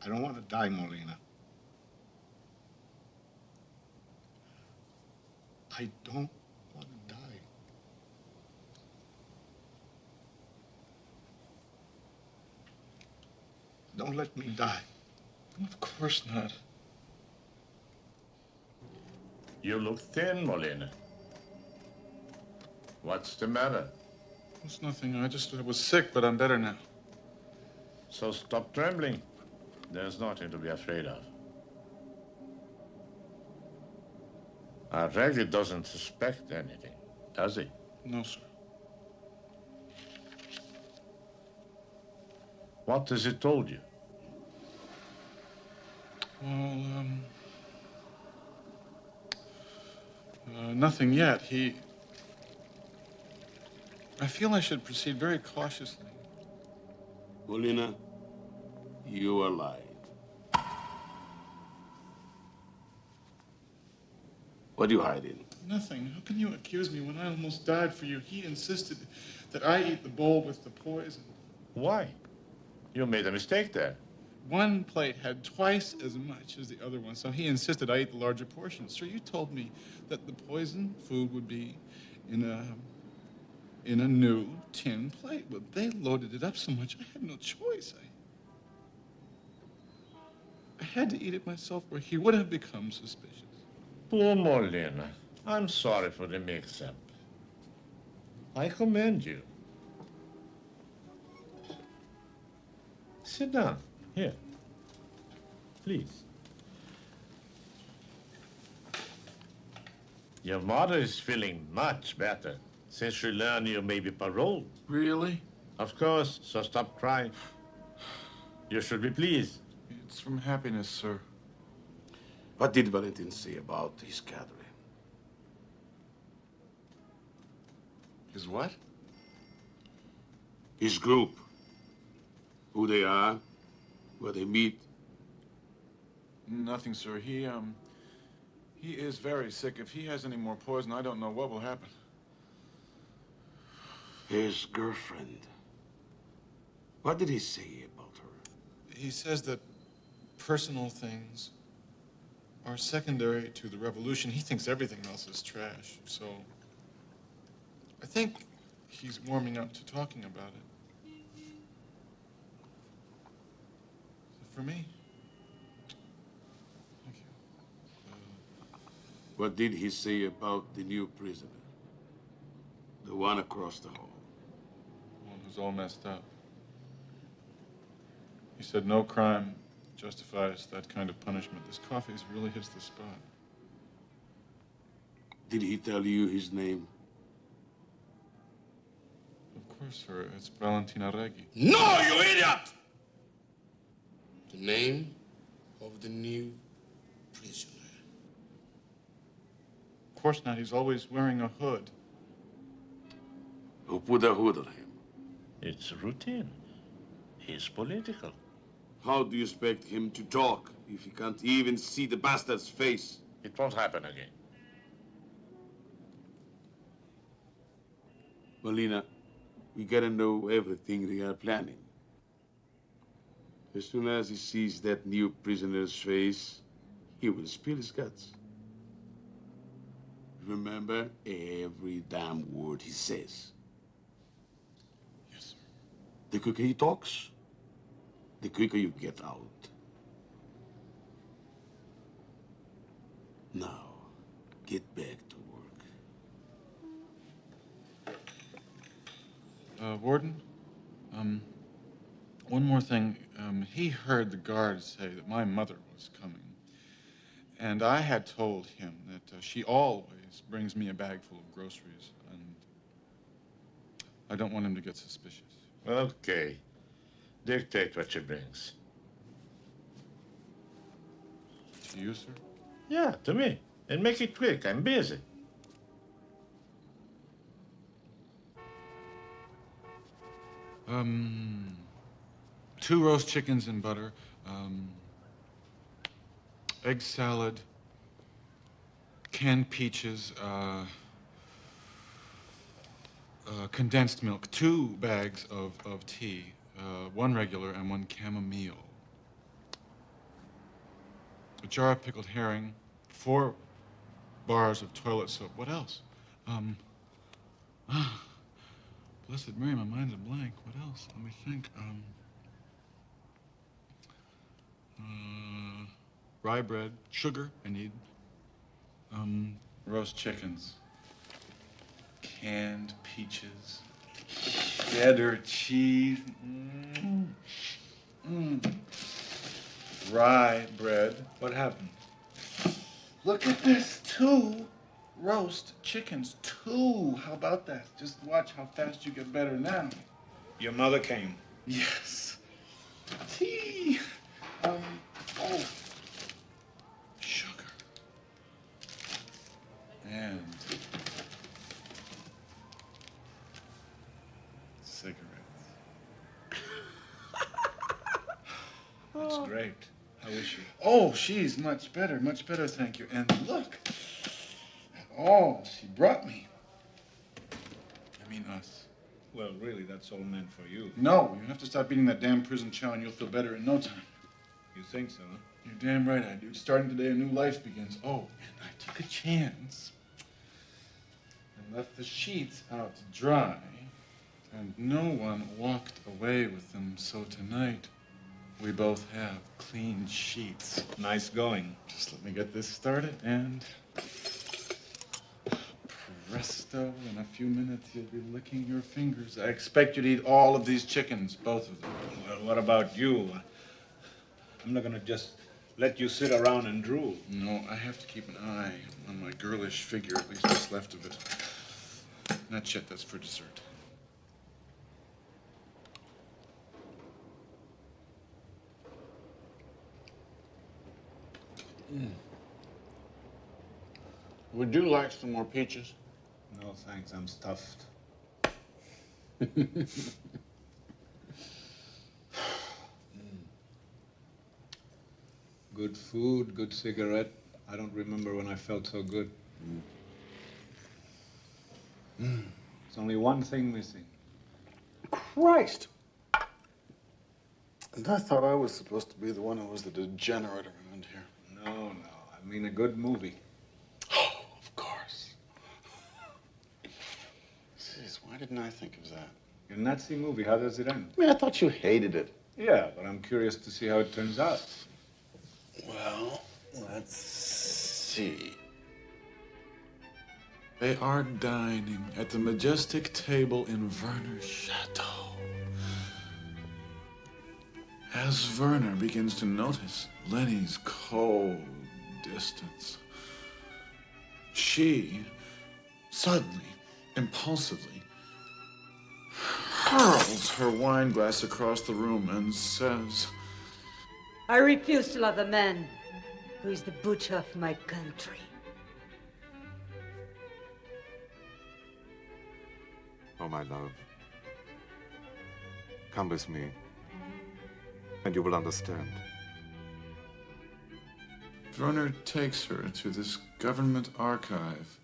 I don't want to die, Molina. I don't want to die. Don't let me die. Of course not. You look thin, Molina. What's the matter? It's nothing. I was sick, but I'm better now. So stop trembling. There's nothing to be afraid of. Reggie doesn't suspect anything, does he? No, sir. What has he told you? Well, nothing yet. I feel I should proceed very cautiously. Molina, you are lying. What are you hiding? Nothing. How can you accuse me when I almost died for you? He insisted that I eat the bowl with the poison. Why? You made a mistake there. One plate had twice as much as the other one, so he insisted I eat the larger portion. Sir, you told me that the poison food would be in a new tin plate. Well, they loaded it up so much, I had no choice. I had to eat it myself, or he would have become suspicious. Poor Molina. I'm sorry for the mix-up. I commend you. Sit down. Here. Please. Your mother is feeling much better since she learned you may be paroled. Really? Of course, so stop crying. You should be pleased. It's from happiness, sir. What did Valentin say about his cadre? His what? His group. Who they are, where they meet. Nothing, sir. He is very sick. If he has any more poison, I don't know what will happen. His girlfriend. What did he say about her? He says that personal things are secondary to the revolution. He thinks everything else is trash. So I think he's warming up to talking about it. For me. Thank you. What did he say about the new prisoner? The one across the hall. One who's all messed up. He said no crime justifies that kind of punishment. This coffee really hits the spot. Did he tell you his name? Of course, sir. It's Valentina Reggi. No, you idiot! The name of the new prisoner. Of course not. He's always wearing a hood. Who put a hood on him? It's routine. He's political. How do you expect him to talk if he can't even see the bastard's face? It won't happen again. Molina, we gotta know everything they are planning. As soon as he sees that new prisoner's face, he will spill his guts. Remember every damn word he says. Yes, sir. The quicker he talks, the quicker you get out. Now, get back to work. Warden, one more thing. He heard the guards say that my mother was coming. And I had told him that she always brings me a bag full of groceries. And I don't want him to get suspicious. Okay. Dictate what she brings. To you, sir? Yeah, to me. And make it quick. I'm busy. Two roast chickens in butter, egg salad, canned peaches, condensed milk, 2 bags of tea, 1 regular and 1 chamomile, a jar of pickled herring, 4 bars of toilet soap. What else? Blessed Mary, my mind's a blank. What else? Let me think. Rye bread, sugar, I need. Roast chickens, canned peaches, cheddar cheese, rye bread. What happened? Look at this, 2 roast chickens, 2. How about that? Just watch how fast you get better now. Your mother came. Yes. Tea. Sugar. And cigarettes. That's great. How is she? Oh, she's much better, thank you. And look at all she brought me. I mean us. Well, really, that's all meant for you. No, you have to stop eating that damn prison chow and you'll feel better in no time. You think so, huh? You're damn right I do. Starting today, a new life begins. Oh, and I took a chance and left the sheets out to dry, and no one walked away with them. So tonight, we both have clean sheets. Nice going. Just let me get this started, and presto, in a few minutes you'll be licking your fingers. I expect you to eat all of these chickens, both of them. Well, what about you? I'm not gonna just let you sit around and drool. No, I have to keep an eye on my girlish figure, at least what's left of it. Not yet, that's for dessert. Would you like some more peaches? No, thanks. I'm stuffed. Good food, good cigarette. I don't remember when I felt so good. There's only one thing missing. Christ! And I thought I was supposed to be the one who was the degenerate around here. No. I mean a good movie. Oh, of course. Jeez, why didn't I think of that? Your Nazi movie, how does it end? I mean, I thought you hated it. Yeah, but I'm curious to see how it turns out. Well, let's see. They are dining at the majestic table in Werner's chateau. As Werner begins to notice Lenny's cold distance, she suddenly, impulsively, hurls her wine glass across the room and says, I refuse to love a man who is the butcher of my country. Oh, my love. Come with me, and you will understand. Werner takes her to this government archive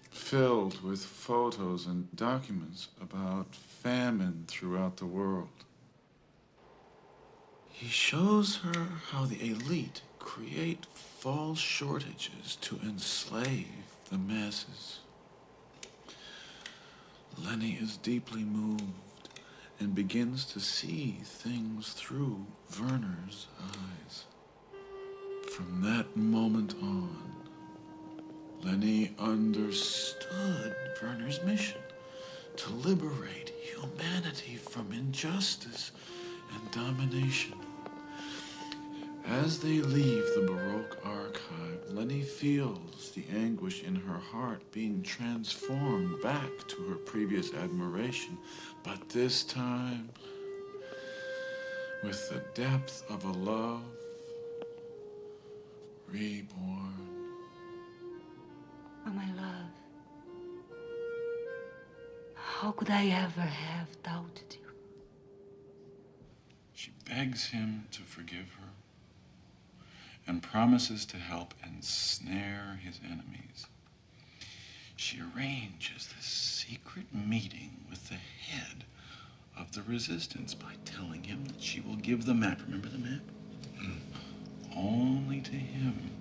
filled with photos and documents about famine throughout the world. He shows her how the elite create false shortages to enslave the masses. Lenny is deeply moved and begins to see things through Werner's eyes. From that moment on, Lenny understood Werner's mission to liberate humanity from injustice and domination. As they leave the Baroque archive, Lenny feels the anguish in her heart being transformed back to her previous admiration, but this time with the depth of a love reborn. Oh, my love. How could I ever have doubted you? She begs him to forgive her and promises to help ensnare his enemies. She arranges this secret meeting with the head of the resistance by telling him that she will give the map. Remember the map? Only to him.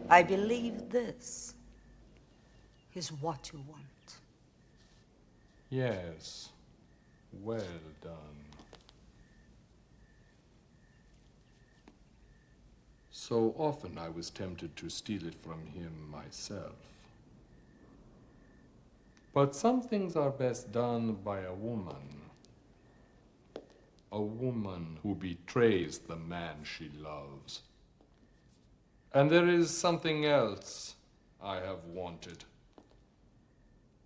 I believe this is what you want. Yes, well done. So often I was tempted to steal it from him myself. But some things are best done by a woman. A woman who betrays the man she loves. And there is something else I have wanted.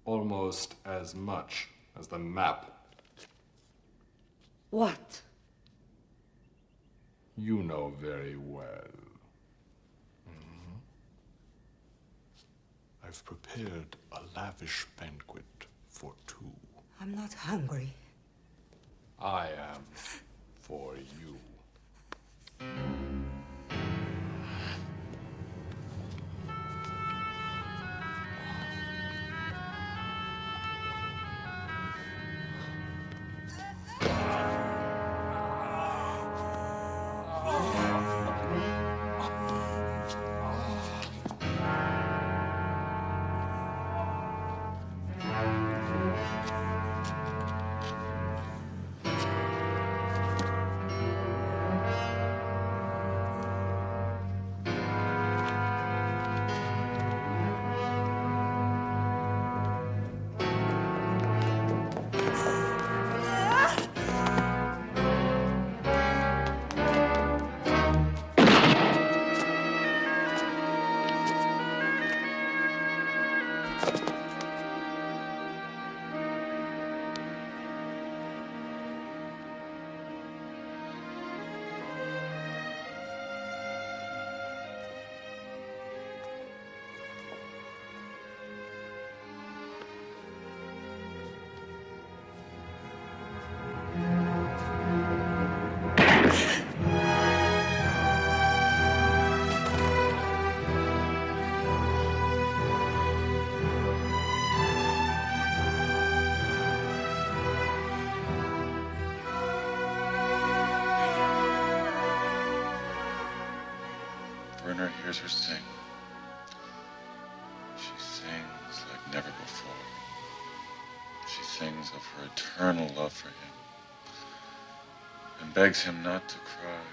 Almost as much as the map. What? You know very well. I've prepared a lavish banquet for two. I'm not hungry. I am for you. Werner hears her sing. She sings like never before. She sings of her eternal love for him and begs him not to cry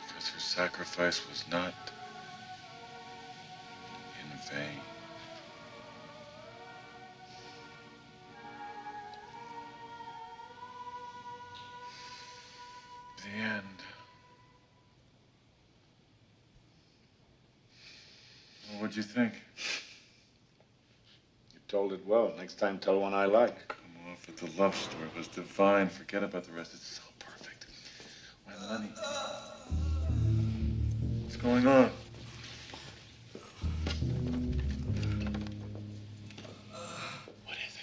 because her sacrifice was not in vain. The end. Well, what'd you think? You told it well. Next time, tell one I like. Come off with the love story. It was divine. Forget about the rest. It's so perfect. Why, Lenny? What's going on? What is it?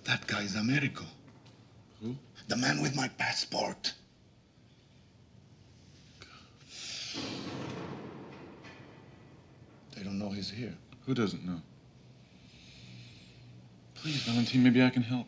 That guy's Americo. Who? The man with my passport. They don't know he's here. Who doesn't know? Please, Valentine, maybe I can help.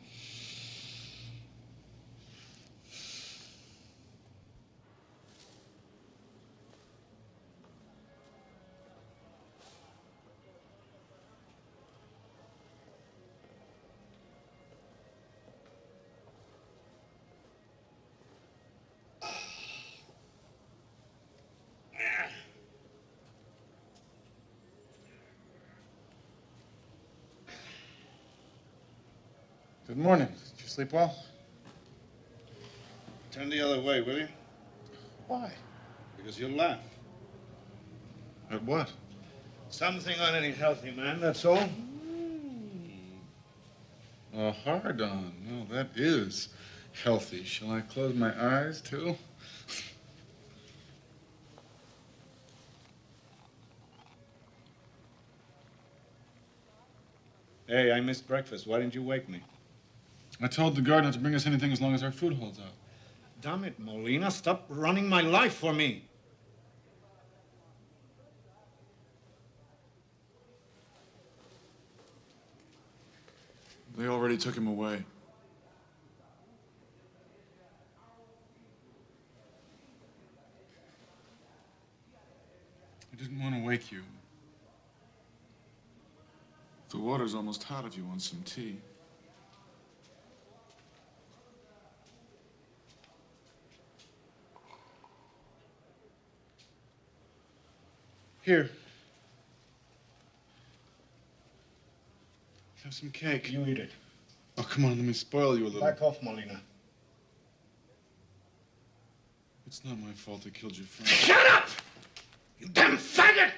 Good morning. Did you sleep well? Turn the other way, will you? Why? Because you'll laugh. At what? Something unhealthy, man, that's all. A hard on. No, that is healthy. Shall I close my eyes, too? Hey, I missed breakfast. Why didn't you wake me? I told the guard not to bring us anything as long as our food holds out. Damn it, Molina. Stop running my life for me. They already took him away. I didn't want to wake you. The water's almost hot if you want some tea. Here. Have some cake. You eat it. Oh, come on, let me spoil you a little. Back off, Molina. It's not my fault I killed your friend. Shut up! You damn faggot!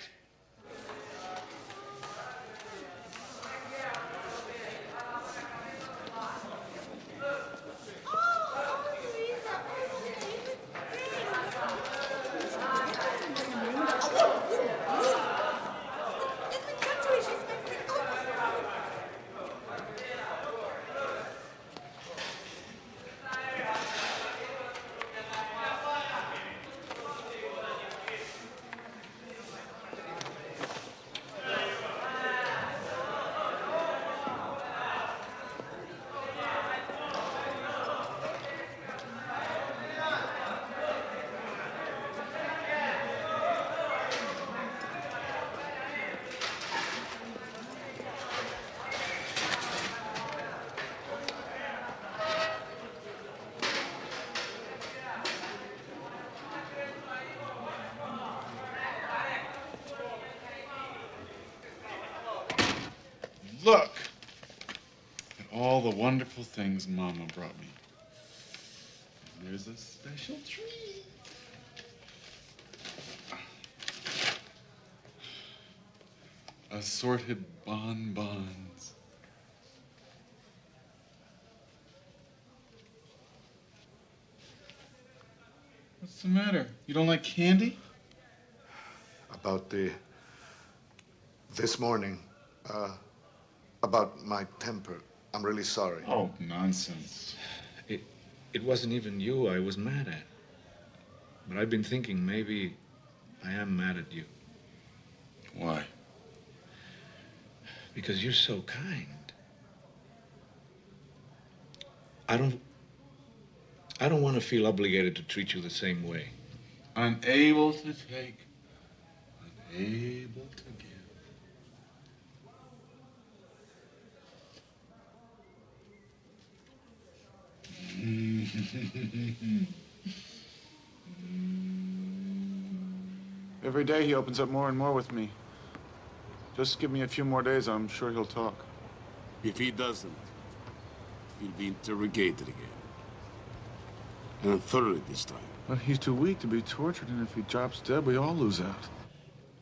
Look at all the wonderful things Mama brought me. And there's a special treat. Assorted bonbons. What's the matter? You don't like candy? About this morning, about my temper. I'm really sorry. Oh, nonsense. It wasn't even you I was mad at. But I've been thinking maybe I am mad at you. Why? Because you're so kind. I don't want to feel obligated to treat you the same way. Unable to take, unable to give. Every day he opens up more and more with me. Just give me a few more days, I'm sure he'll talk. If he doesn't, he'll be interrogated again. And thoroughly this time. But he's too weak to be tortured, and if he drops dead, we all lose out.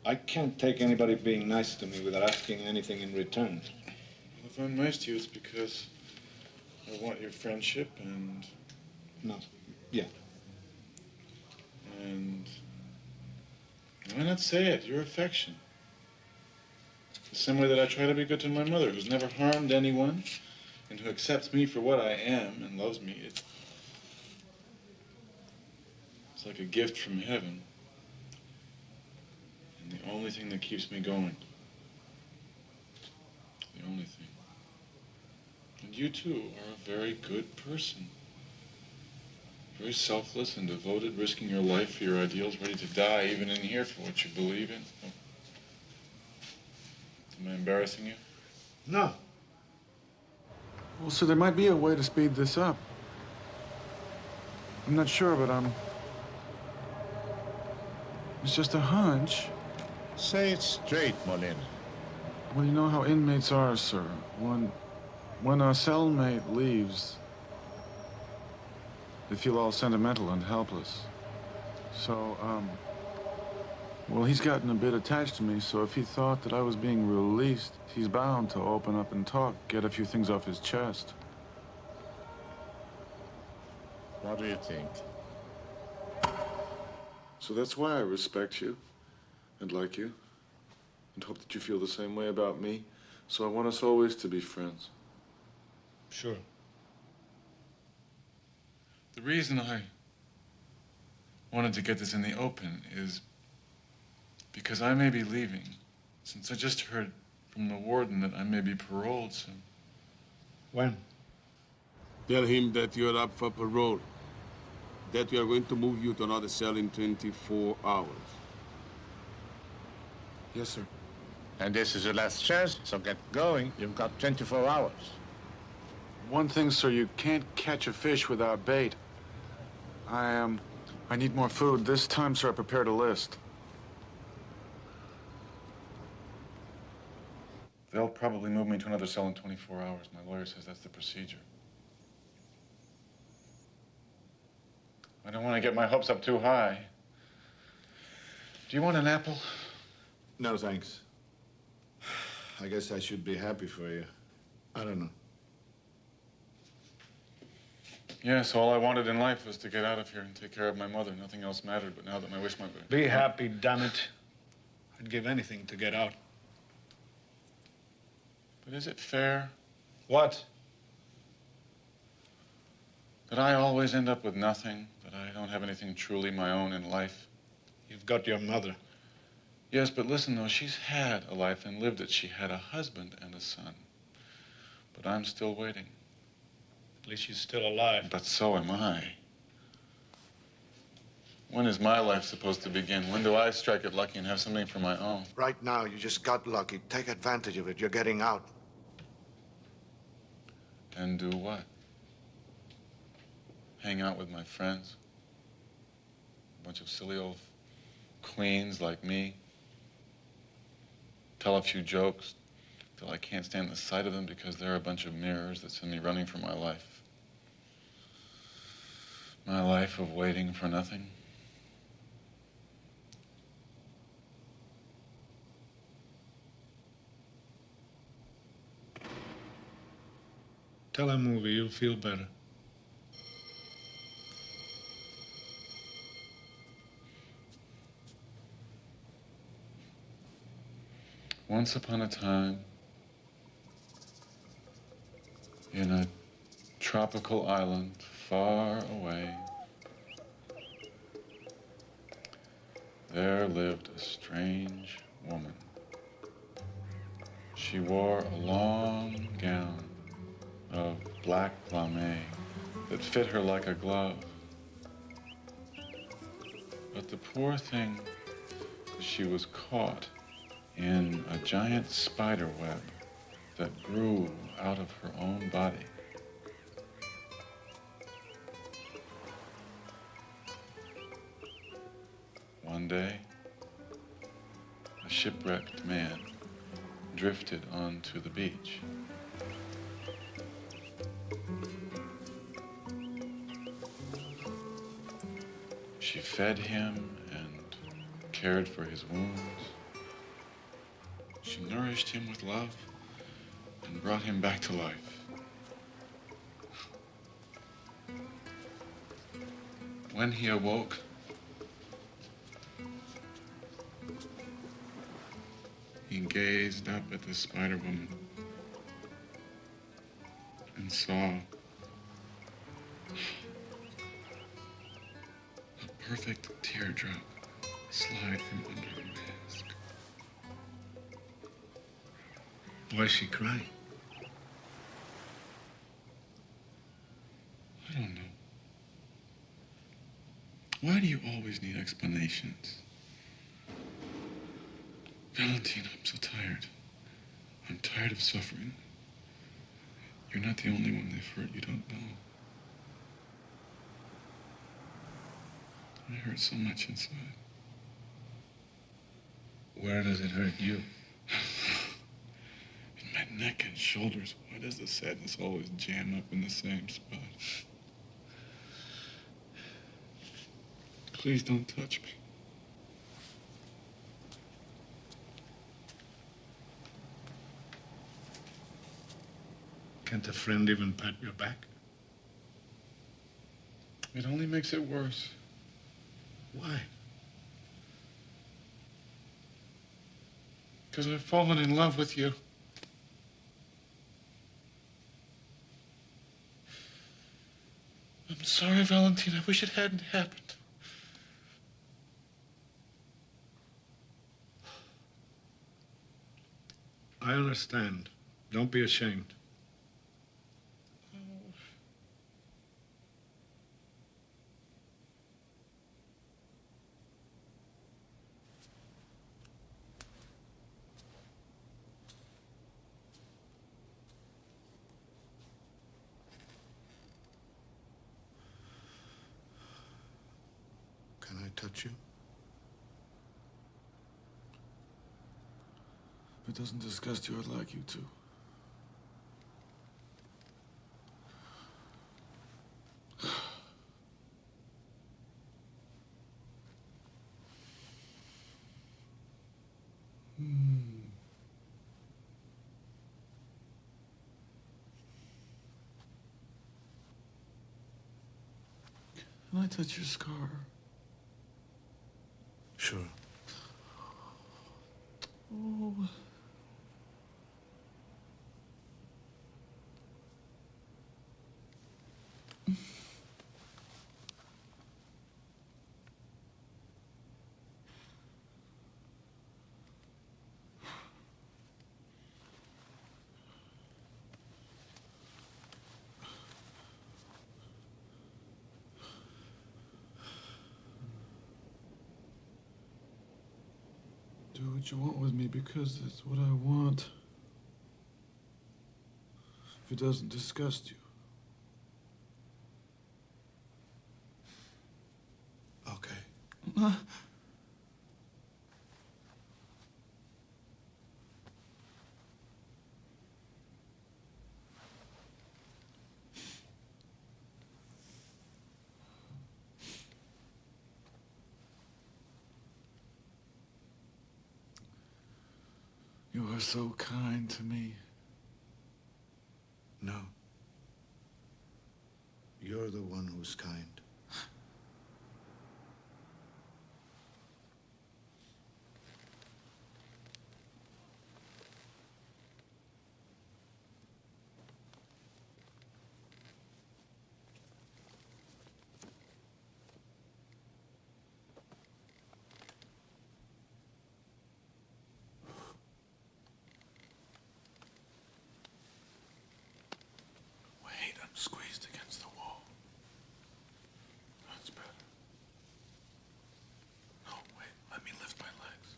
I can't take anybody being nice to me without asking anything in return. Well, if I'm nice to you, it's because I want your friendship and... No. Yeah. And... why not say it? Your affection. The same way that I try to be good to my mother, who's never harmed anyone and who accepts me for what I am and loves me, it's like a gift from heaven. And the only thing that keeps me going. The only thing. And you too are a very good person. Very selfless and devoted, risking your life for your ideals, ready to die even in here for what you believe in. Oh. Am I embarrassing you? No. Well, sir, there might be a way to speed this up. I'm not sure, but it's just a hunch. Say it straight, Molina. Well, you know how inmates are, sir. When a cellmate leaves, they feel all sentimental and helpless. So, well, he's gotten a bit attached to me, so if he thought that I was being released, he's bound to open up and talk, get a few things off his chest. What do you think? So that's why I respect you and like you and hope that you feel the same way about me. So I want us always to be friends. Sure. The reason I wanted to get this in the open is because I may be leaving, since I just heard from the warden that I may be paroled soon. When? Tell him that you're up for parole. That we are going to move you to another cell in 24 hours. Yes, sir. And this is your last chance, so get going. You've got 24 hours. One thing, sir, you can't catch a fish without bait. I need more food. This time, sir, I prepared a list. They'll probably move me to another cell in 24 hours. My lawyer says that's the procedure. I don't want to get my hopes up too high. Do you want an apple? No, thanks. I guess I should be happy for you. I don't know. Yes, all I wanted in life was to get out of here and take care of my mother. Nothing else mattered, but now that my wish might be... Be happy, damn it. I'd give anything to get out. But is it fair What? that I always end up with nothing? That I don't have anything truly my own in life? You've got your mother. Yes, but listen, though, she's had a life and lived it. She had a husband and a son. But I'm still waiting. At least she's still alive. But so am I. When is my life supposed to begin? When do I strike it lucky and have something for my own? Right now, you just got lucky. Take advantage of it. You're getting out. And do what? Hang out with my friends? A bunch of silly old queens like me? Tell a few jokes till I can't stand the sight of them because they're a bunch of mirrors that send me running for my life. My life of waiting for nothing. Tell a movie, you'll feel better. Once upon a time, in a tropical island far away, there lived a strange woman. She wore a long gown of black lame that fit her like a glove. But the poor thing, she was caught in a giant spider web that grew out of her own body. One day, a shipwrecked man drifted onto the beach. She fed him and cared for his wounds. She nourished him with love and brought him back to life. When he awoke, he gazed up at the Spider-Woman and and saw a perfect teardrop slide from under her mask. Why is she crying? I don't know. Why do you always need explanations? Valentine, I'm so tired. I'm tired of suffering. You're not the only one they've hurt you don't know. I hurt so much inside. Where does it hurt you? In my neck and shoulders. Why does the sadness always jam up in the same spot? Please don't touch me. Can't a friend even pat your back? It only makes it worse. Why? Because I've fallen in love with you. I'm sorry, Valentine. I wish it hadn't happened. I understand. Don't be ashamed. Can I touch you? If it doesn't disgust you, I'd like you to. Can I touch your scar? Sure. Oh. Do what you want with me because it's what I want. If it doesn't disgust you. Okay. You are so kind to me. No. You're the one who's kind. Wait, I'm squeezed against the wall. That's better. No, wait, let me lift my legs.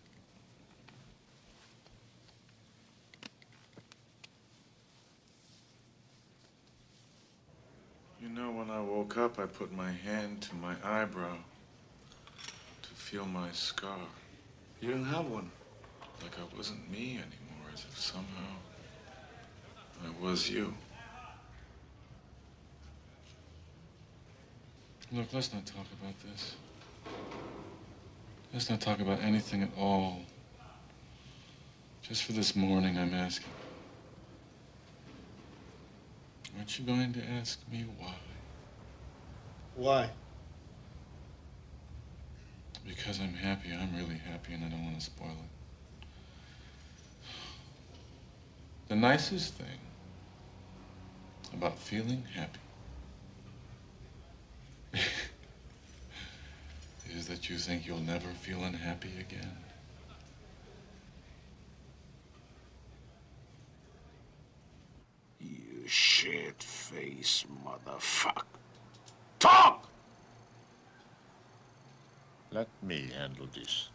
You know, when I woke up, I put my hand to my eyebrow to feel my scar. You don't have one. Like I wasn't me anymore, as if somehow I was you. Look, let's not talk about this. Let's not talk about anything at all. Just for this morning, I'm asking. Aren't you going to ask me why? Why? Because I'm happy. I'm really happy, and I don't want to spoil it. The nicest thing About feeling happy. Is that you think you'll never feel unhappy again? You shit-faced motherfucker. Talk! Let me handle this.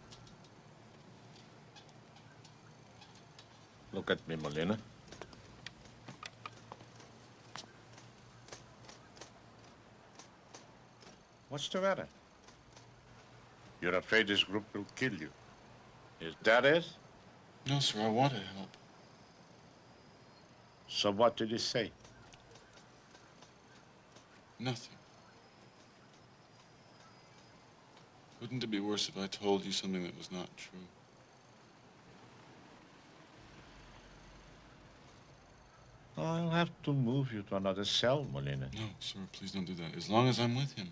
Look at me, Molina. What's the matter? You're afraid this group will kill you. Is that it? No, sir, I want to help. So what did he say? Nothing. Wouldn't it be worse if I told you something that was not true? I'll have to move you to another cell, Molina. No, sir, please don't do that. As long as I'm with him,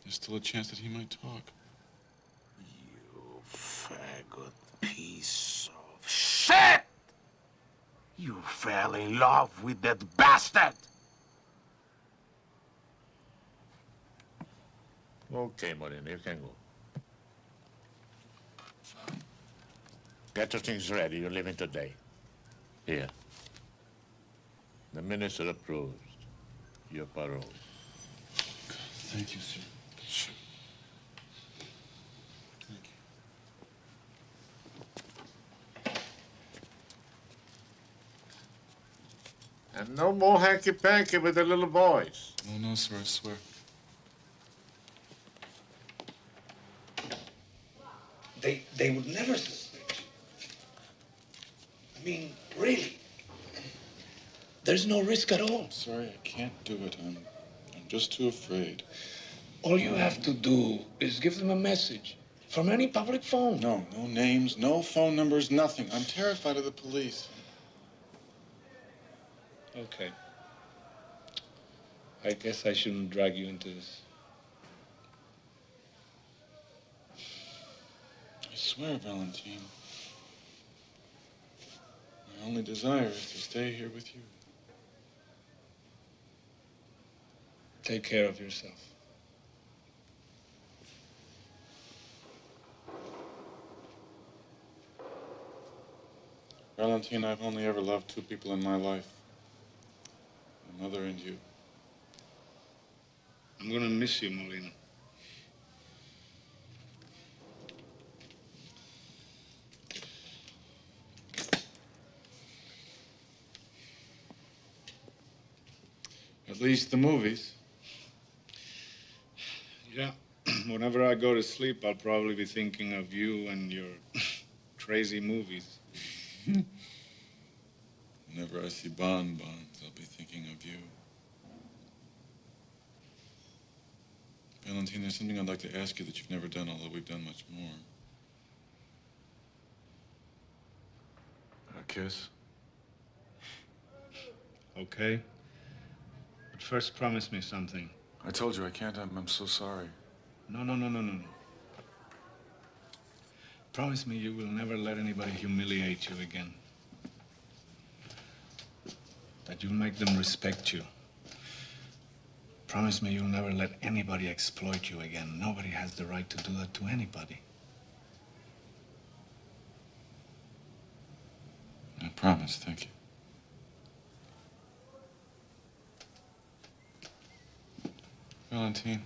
there's still a chance that he might talk. You faggot piece of shit! You fell in love with that bastard! Okay, Molina, you can go. Get your things ready. You're leaving today. Here. The minister approves your parole. Thank you, sir. Sure. And no more hanky-panky with the little boys. Oh, no, sir, I swear. They would never suspect you. I mean, really. There's no risk at all. Sorry, I can't do it. I'm just too afraid. All you have to do is give them a message from any public phone. No names, no phone numbers, nothing. I'm terrified of the police. Okay. I guess I shouldn't drag you into this. I swear, Valentine. My only desire is to stay here with you. Take care of yourself. Valentine, I've only ever loved two people in my life. My mother and you. I'm gonna miss you, Molina. At least the movies. Yeah. Whenever I go to sleep, I'll probably be thinking of you and your crazy movies. Whenever I see bonbons, I'll be thinking of you. Valentine, there's something I'd like to ask you that you've never done, although we've done much more. A kiss? Okay. But first promise me something. I told you I can't. I'm so sorry. No. Promise me you will never let anybody humiliate you again. That you'll make them respect you. Promise me you'll never let anybody exploit you again. Nobody has the right to do that to anybody. I promise, thank you. Valentine.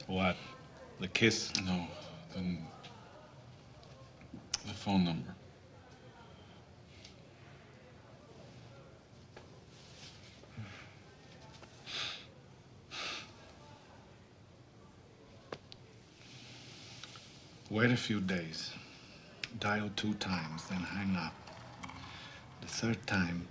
What? The kiss? No, then the phone number. Wait a few days. Dial 2 times, then hang up. The third time,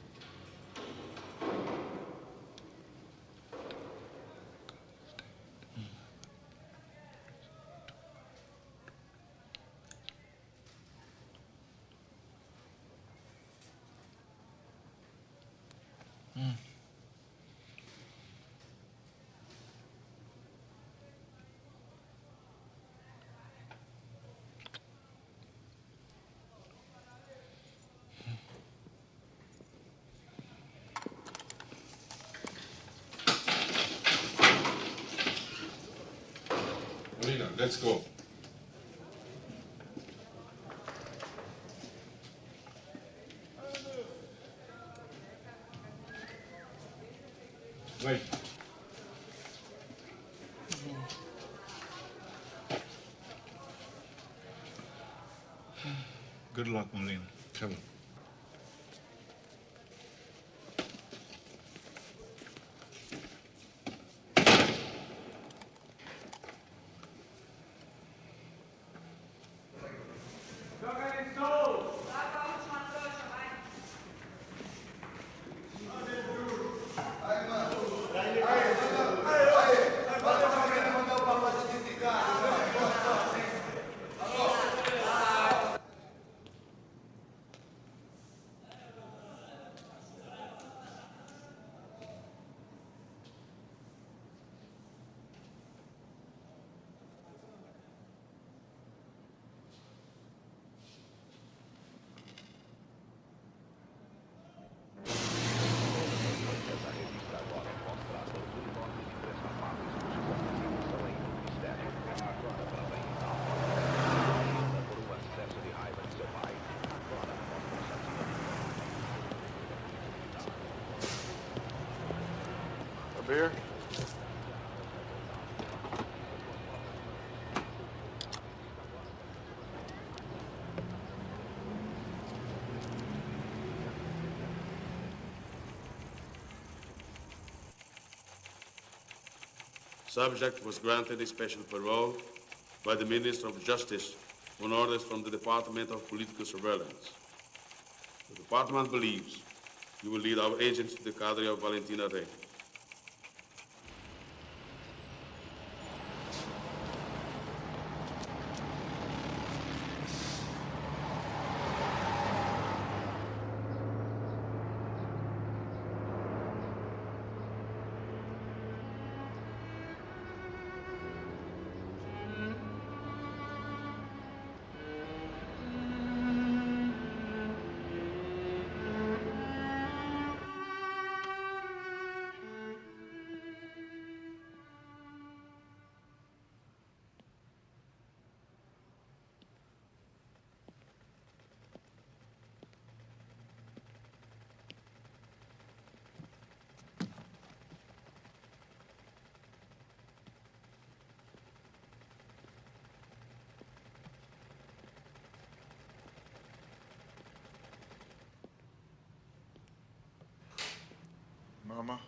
Let's go. Wait. Good luck, Molina. Come on. Beer? Subject was granted a special parole by the Minister of Justice on orders from the Department of Political Surveillance. The department believes you will lead our agents to the cadre of Valentina Rey. Mama?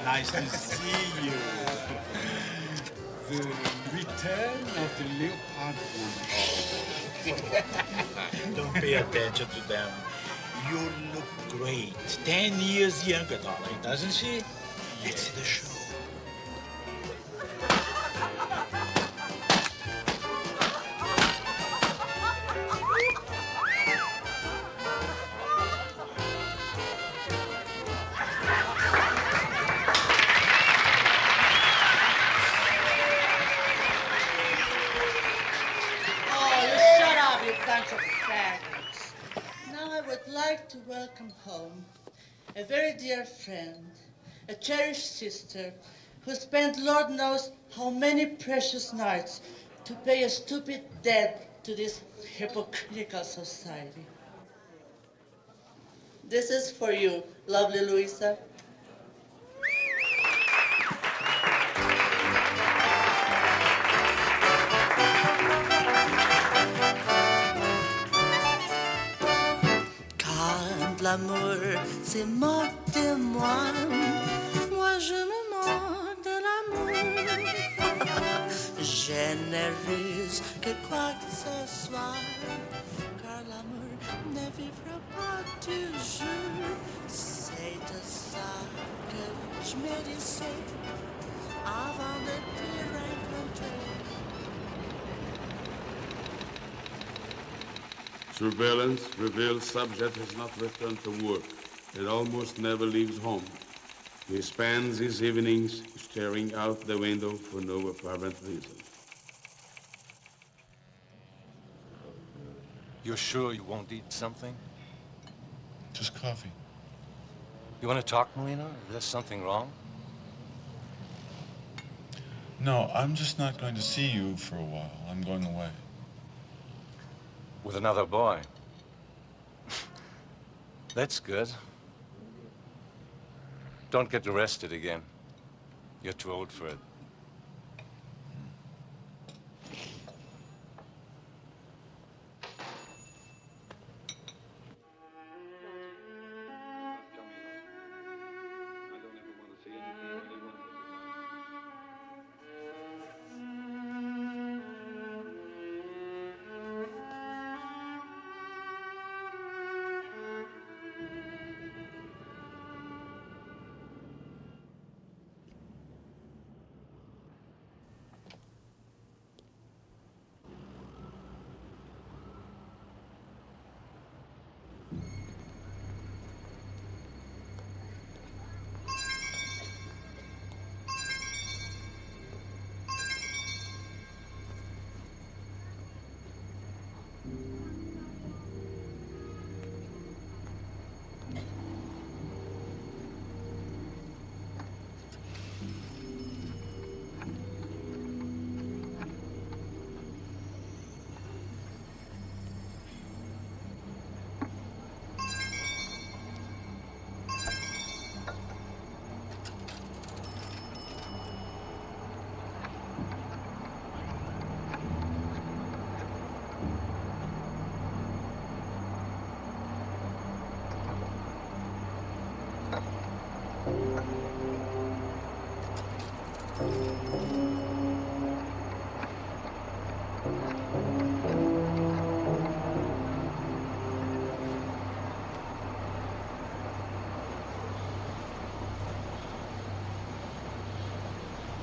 Nice to see you. The return of the leopard wolf. Don't pay attention to them. You look great. 10 years younger, darling, doesn't she? Let's see the show. To welcome home a very dear friend, a cherished sister, who spent Lord knows how many precious nights to pay a stupid debt to this hypocritical society. This is for you, lovely Luisa. L'amour, c'est mort de moi. Moi, je me mords de l'amour. généreux que quoi que ce soit, car l'amour ne vivra pas toujours. C'est de ça que je me disais avant de te rencontrer. Surveillance reveals subject has not returned to work. It almost never leaves home. He spends his evenings staring out the window for no apparent reason. You're sure you won't eat something? Just coffee. You want to talk, Molina? Is there something wrong? No, I'm just not going to see you for a while. I'm going away. With another boy. That's good. Don't get arrested again. You're too old for it.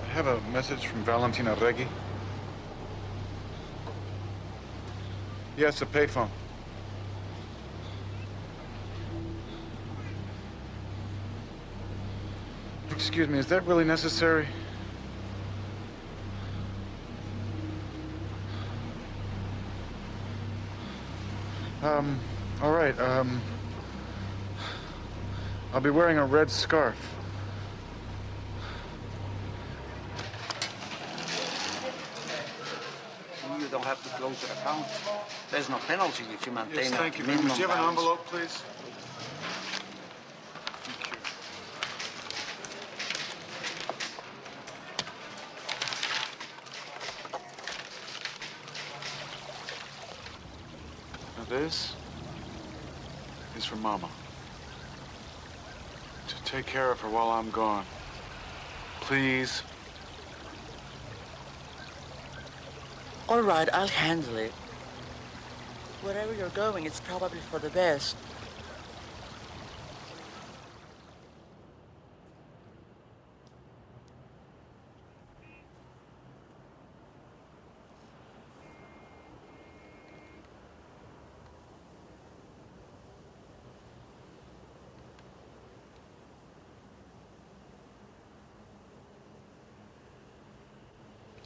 I have a message from Valentina Reggi. Yes, a payphone. Excuse me, is that really necessary? All right, I'll be wearing a red scarf. You don't have to close your account. There's no penalty if you maintain Yes, thank a you. minimum Do you have an balance. envelope, please? Now this is for Mama. To take care of her while I'm gone. Please. All right, I'll handle it. Wherever you're going, it's probably for the best.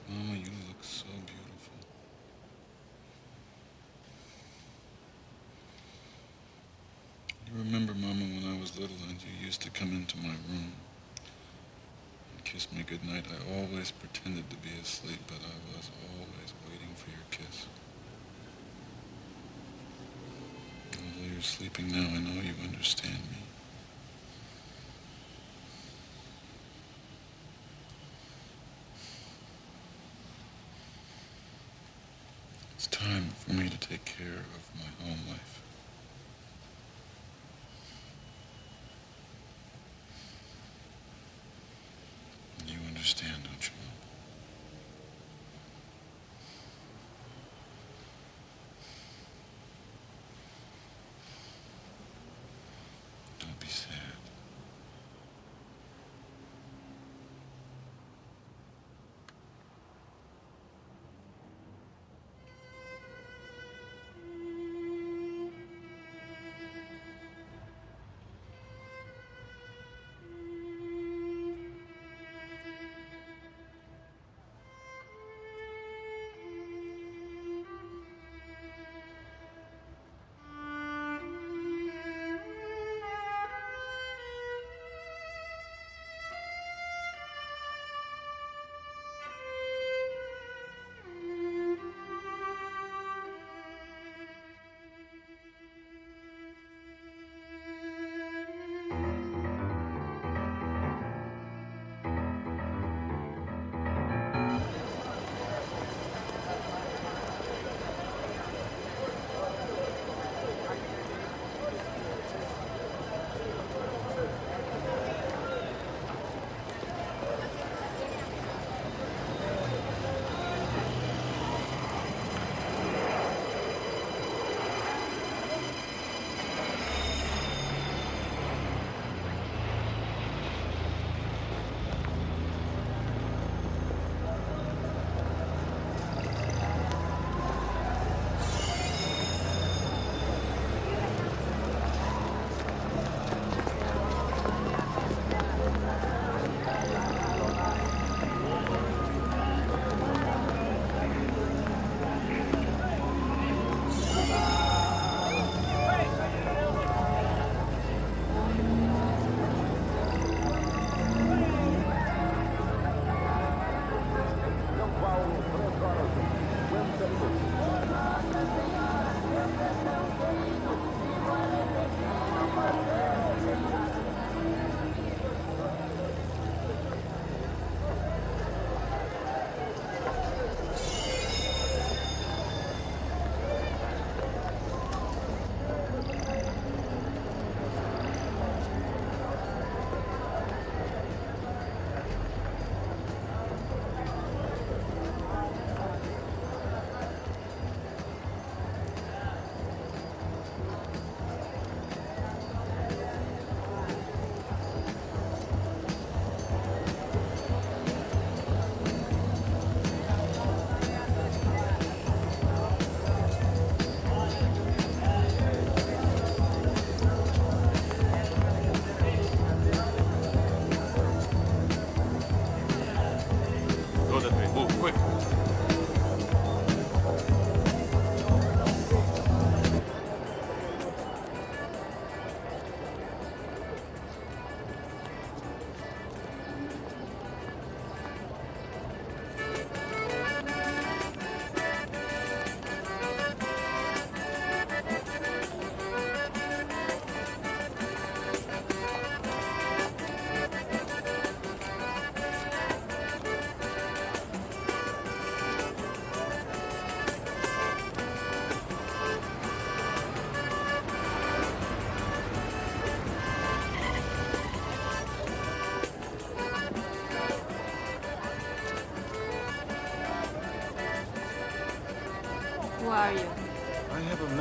Mama, you look so beautiful. You remember, Mama, when I was little and you used to come into my room and kiss me goodnight? I always pretended to be asleep, but I was always waiting for your kiss. Although you're sleeping now, I know you understand me. It's time for me to take care of my home life. You understand, don't you?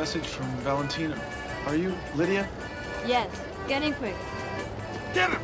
message from Valentina. Are you Lydia? Yes, get in quick. Get him!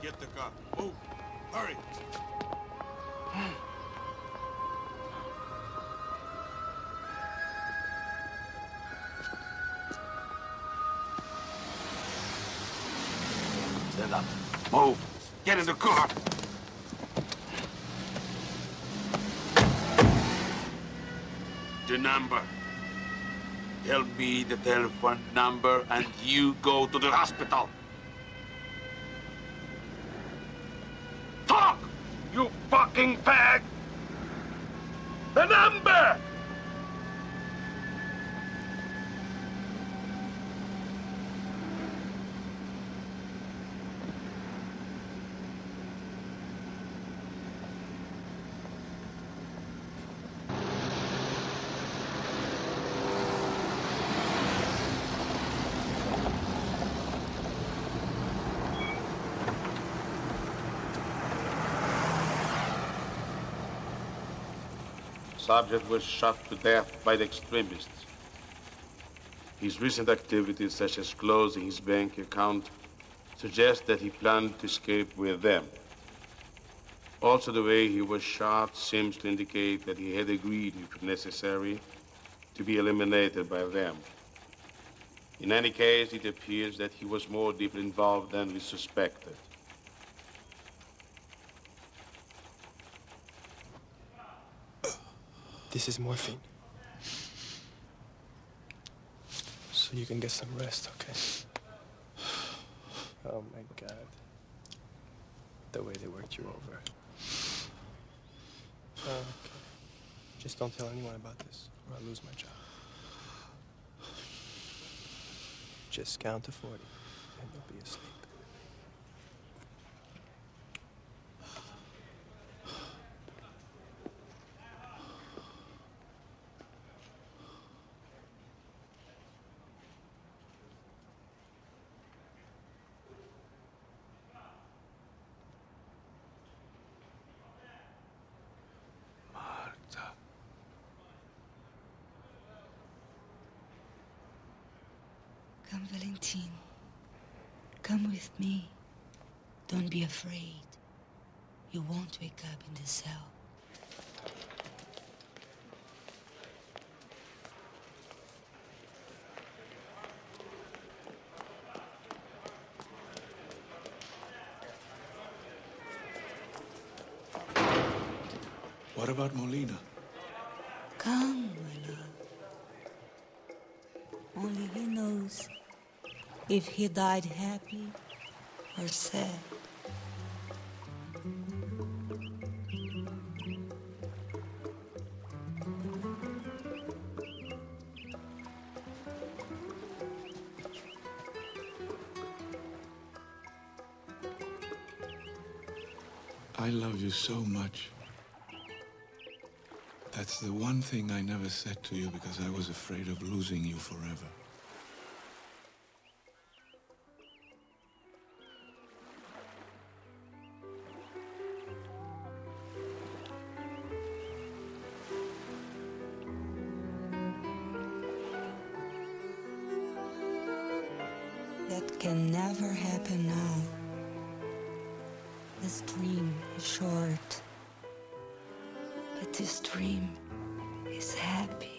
Get the car. Move. Hurry. Stand up. Move. Get in the car. The number. Tell me the telephone number and you go to the hospital. Talk! You fucking fag! The number! Subject was shot to death by the extremists. His recent activities, such as closing his bank account, suggest that he planned to escape with them. Also, the way he was shot seems to indicate that he had agreed, if necessary, to be eliminated by them. In any case, it appears that he was more deeply involved than we suspected. This is morphine. So you can get some rest, okay? Oh my God. The way they worked you over. Okay. Just don't tell anyone about this, or I'll lose my job. Just count to 40, and you'll be asleep. Come, Valentine. Come with me. Don't be afraid. You won't wake up in the cell. What about Molina? Come, my love. Only he knows if he died happy or sad. I love you so much. That's the one thing I never said to you because I was afraid of losing you forever. That can never happen now. This dream is short, but this dream is happy.